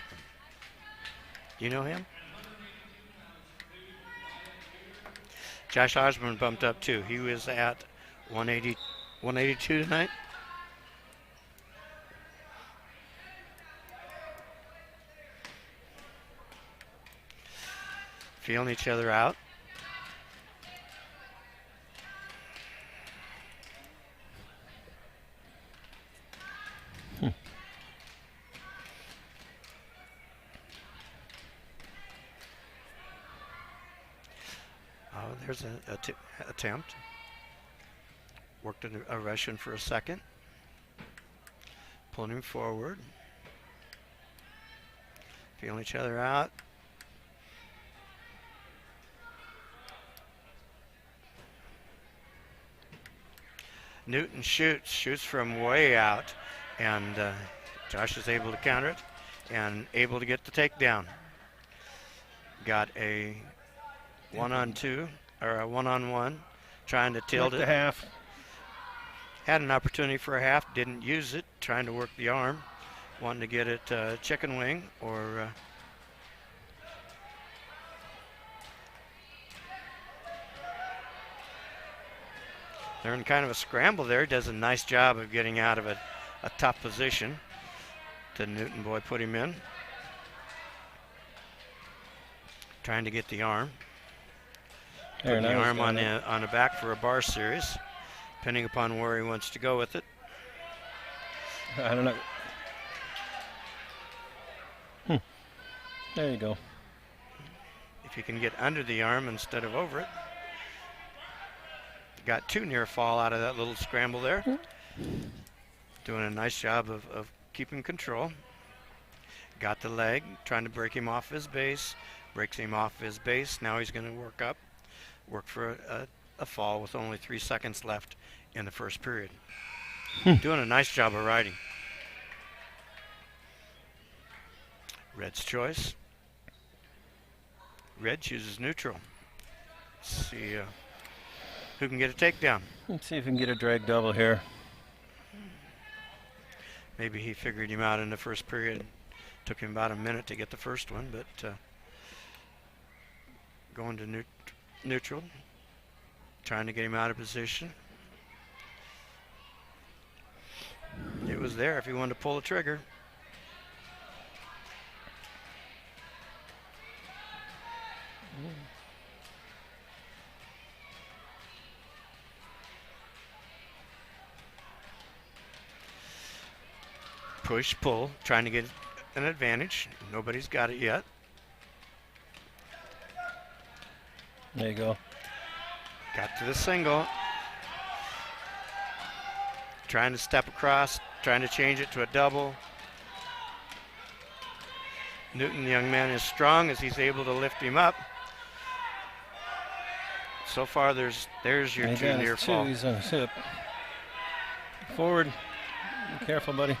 You know him? Josh Osborne bumped up too. He was at 182 tonight. Feeling each other out. There's an attempt. Worked a Russian for a second. Pulling him forward. Feeling each other out. Newton shoots from way out, and Josh is able to counter it and able to get the takedown. Got a 1-on-2 or a 1-on-1, trying to tilt it. The half. Had an opportunity for a half, didn't use it. Trying to work the arm, wanting to get it chicken wing or. They're in kind of a scramble there. Does a nice job of getting out of a tough position. The Newton boy put him in. Trying to get the arm. Putting the arm on the back for a bar series, depending upon where he wants to go with it. I don't know. There you go. If you can get under the arm instead of over it. Got 2 near fall out of that little scramble there. Doing a nice job of keeping control. Got the leg, trying to break him off his base. Breaks him off his base. Now he's going to work for a fall with only 3 seconds left in the first period. Doing a nice job of riding. Red's choice. Red chooses neutral. Let's see who can get a takedown. Let's see if we can get a drag double here. Maybe he figured him out in the first period. Took him about a minute to get the first one, but going to neutral. Trying to get him out of position. It was there if he wanted to pull the trigger. Push, pull, trying to get an advantage. Nobody's got it yet. There you go. Got to the single. Trying to step across, trying to change it to a double. Newton, the young man, is strong as he's able to lift him up. So far, there's your 2 near fall. He's on his hip. Forward. Be careful, buddy.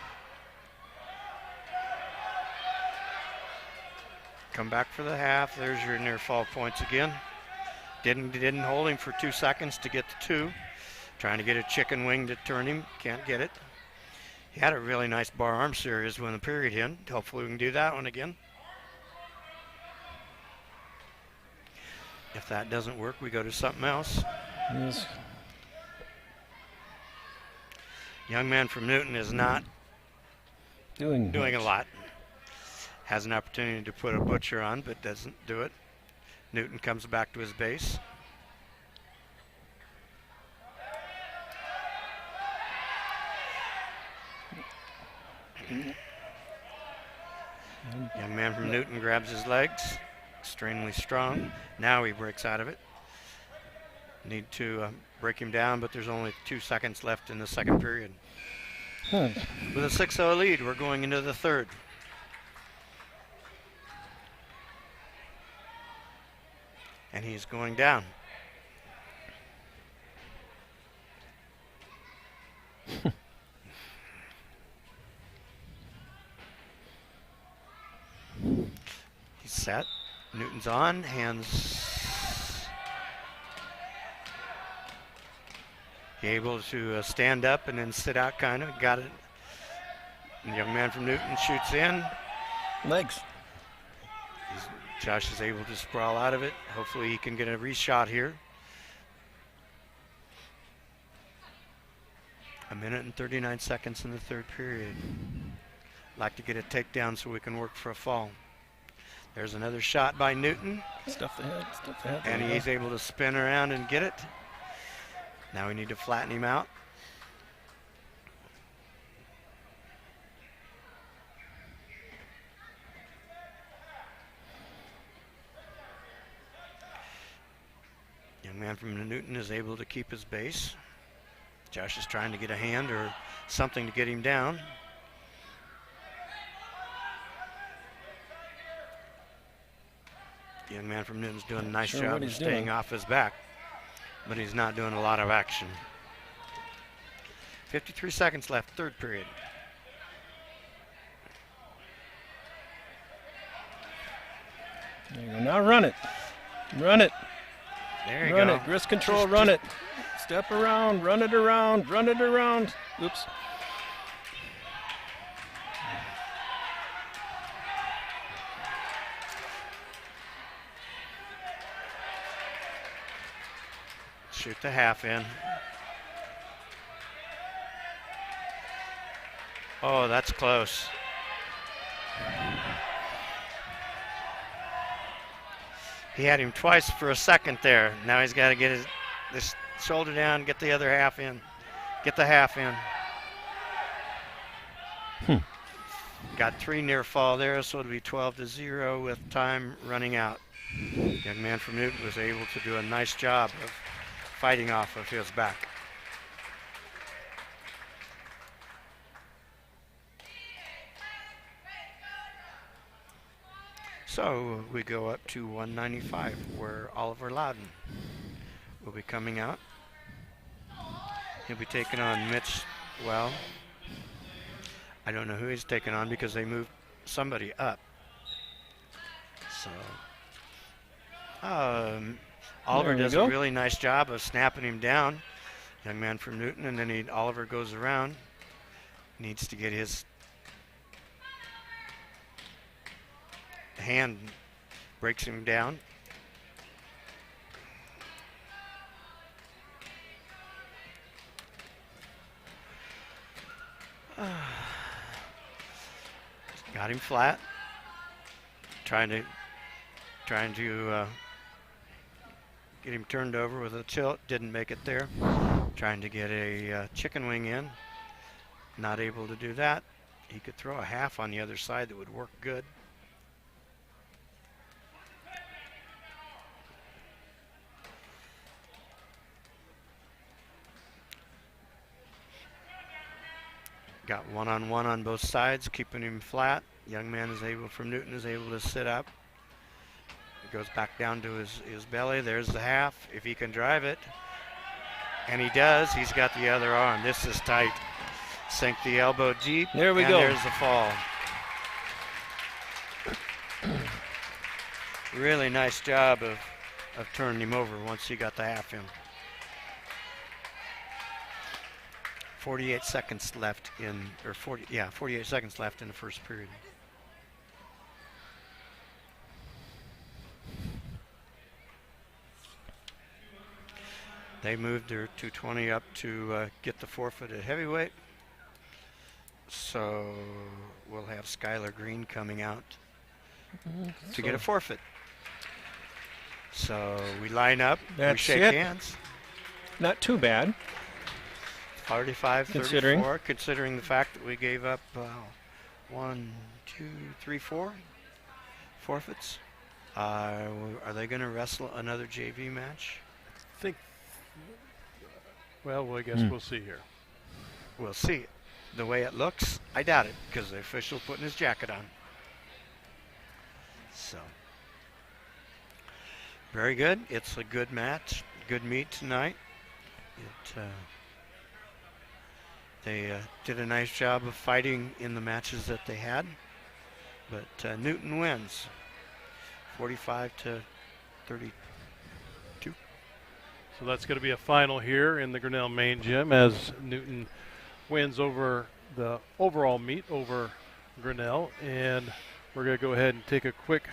Come back for the half. There's your near fall points again. Didn't hold him for 2 seconds to get the 2. Trying to get a chicken wing to turn him. Can't get it. He had a really nice bar arm series when the period ended. Hopefully we can do that one again. If that doesn't work, we go to something else. Yes. Young man from Newton is not Doing a much. lot. Has an opportunity to put a butcher on, but doesn't do it. Newton comes back to his base. Young man from Newton grabs his legs, extremely strong. Now he breaks out of it. Need to break him down, but there's only 2 seconds left in the second period. With a 6-0 lead, we're going into the third. And he's going down. He's set. Newton's on. Hands. He able to stand up and then sit out, kind of. Got it. And the young man from Newton shoots in. Legs. Josh is able to sprawl out of it. Hopefully he can get a reshot here. 1:39 seconds in the third period. Like to get a takedown so we can work for a fall. There's another shot by Newton. Stuff the head. Stuff the head. And he's able to spin around and get it. Now we need to flatten him out. Young man from Newton is able to keep his base. Josh is trying to get a hand or something to get him down. The young man from Newton's doing a nice job of staying off his back, but he's not doing a lot of action. 53 seconds left, third period. There you go. Now run it. Run it. There you Run go. it. Wrist control, run it. Step around, run it around, run it around. Oops. Shoot the half in. Oh, that's close. He had him twice for a second there. Now he's got to get this shoulder down, get the other half in. Get the half in. Got 3 near fall there, so it'll be 12-0 with time running out. Young man from Newton was able to do a nice job of fighting off of his back. So we go up to 195, where Oliver Loudon will be coming out. He'll be taking on Mitch. Well, I don't know who he's taking on because they moved somebody up. So Oliver does a really nice job of snapping him down. Young man from Newton, and then Oliver goes around. Needs to get his hand, breaks him down. Got him flat. Trying to get him turned over with a tilt. Didn't make it there. Trying to get a chicken wing in. Not able to do that. He could throw a half on the other side that would work good. Got one-on-one on both sides, keeping him flat. Young man from Newton is able to sit up. He goes back down to his belly. There's the half, if he can drive it. And he does. He's got the other arm. This is tight. Sink the elbow deep. There we go. There's the fall. Really nice job of turning him over once he got the half in. 48 seconds left in, 48 seconds left in the first period. They moved their 220 up to get the forfeit at heavyweight. So we'll have Skylar Green coming out to get a forfeit. So we line up, we shake hands. Not too bad. 35-34, considering the fact that we gave up 4 forfeits. Are they going to wrestle another JV match? Well, I guess we'll see here. We'll see. The way it looks, I doubt it, because the official's putting his jacket on. So, very good. It's a good match, good meet tonight. They did a nice job of fighting in the matches that they had, but Newton wins, 45-32. So that's going to be a final here in the Grinnell main gym as Newton wins over the overall meet over Grinnell. And we're going to go ahead and take a quick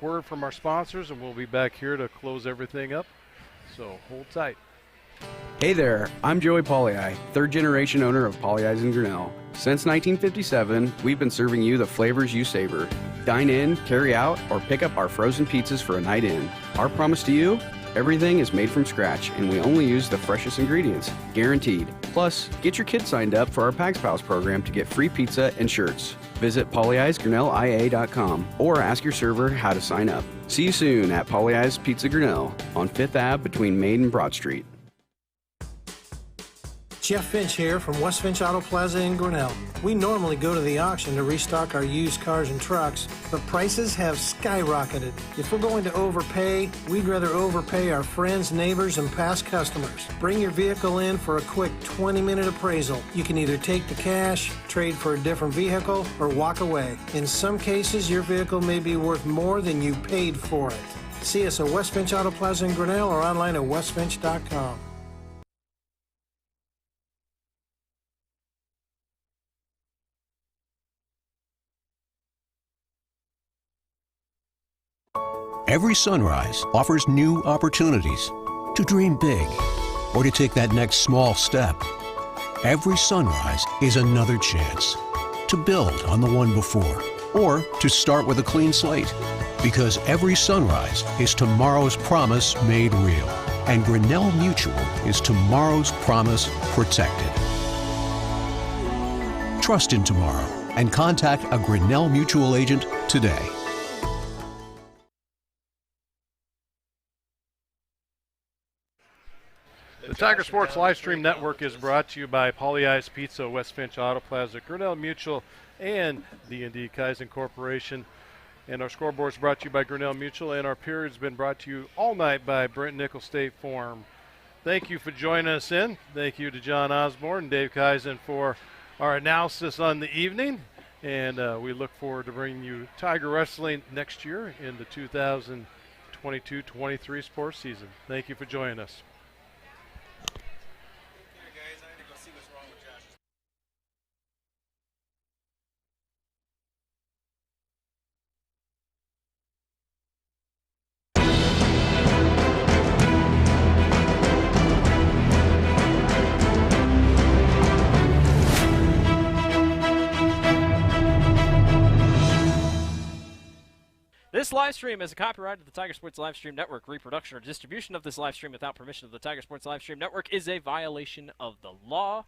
word from our sponsors, and we'll be back here to close everything up. So hold tight. Hey there, I'm Joey Pollei, third generation owner of Polley's in Grinnell. Since 1957, we've been serving you the flavors you savor. Dine in, carry out, or pick up our frozen pizzas for a night in. Our promise to you? Everything is made from scratch, and we only use the freshest ingredients, guaranteed. Plus, get your kids signed up for our Pags Pals program to get free pizza and shirts. Visit polleisgrinnellia.com or ask your server how to sign up. See you soon at Polley's Pizza Grinnell on 5th Ave between Main and Broad Street. Jeff Finch here from West Finch Auto Plaza in Grinnell. We normally go to the auction to restock our used cars and trucks, but prices have skyrocketed. If we're going to overpay, we'd rather overpay our friends, neighbors, and past customers. Bring your vehicle in for a quick 20-minute appraisal. You can either take the cash, trade for a different vehicle, or walk away. In some cases, your vehicle may be worth more than you paid for it. See us at West Finch Auto Plaza in Grinnell or online at westfinch.com. Every sunrise offers new opportunities to dream big or to take that next small step. Every sunrise is another chance to build on the one before or to start with a clean slate, because every sunrise is tomorrow's promise made real, and Grinnell Mutual is tomorrow's promise protected. Trust in tomorrow and contact a Grinnell Mutual agent today. The Tiger Sports Livestream Network is brought to you by Polley's Pizza, West Finch Auto Plaza, Grinnell Mutual, and D&D Kaizen Corporation. And our scoreboard is brought to you by Grinnell Mutual, and our period's been brought to you all night by Brent Nickel State Farm. Thank you for joining us in. Thank you to John Osborne and Dave Kaizen for our analysis on the evening. And we look forward to bringing you Tiger Wrestling next year in the 2022-23 sports season. Thank you for joining us. This live stream is a copyright of the Tiger Sports Livestream Network. Reproduction or distribution of this live stream without permission of the Tiger Sports Livestream Network is a violation of the law.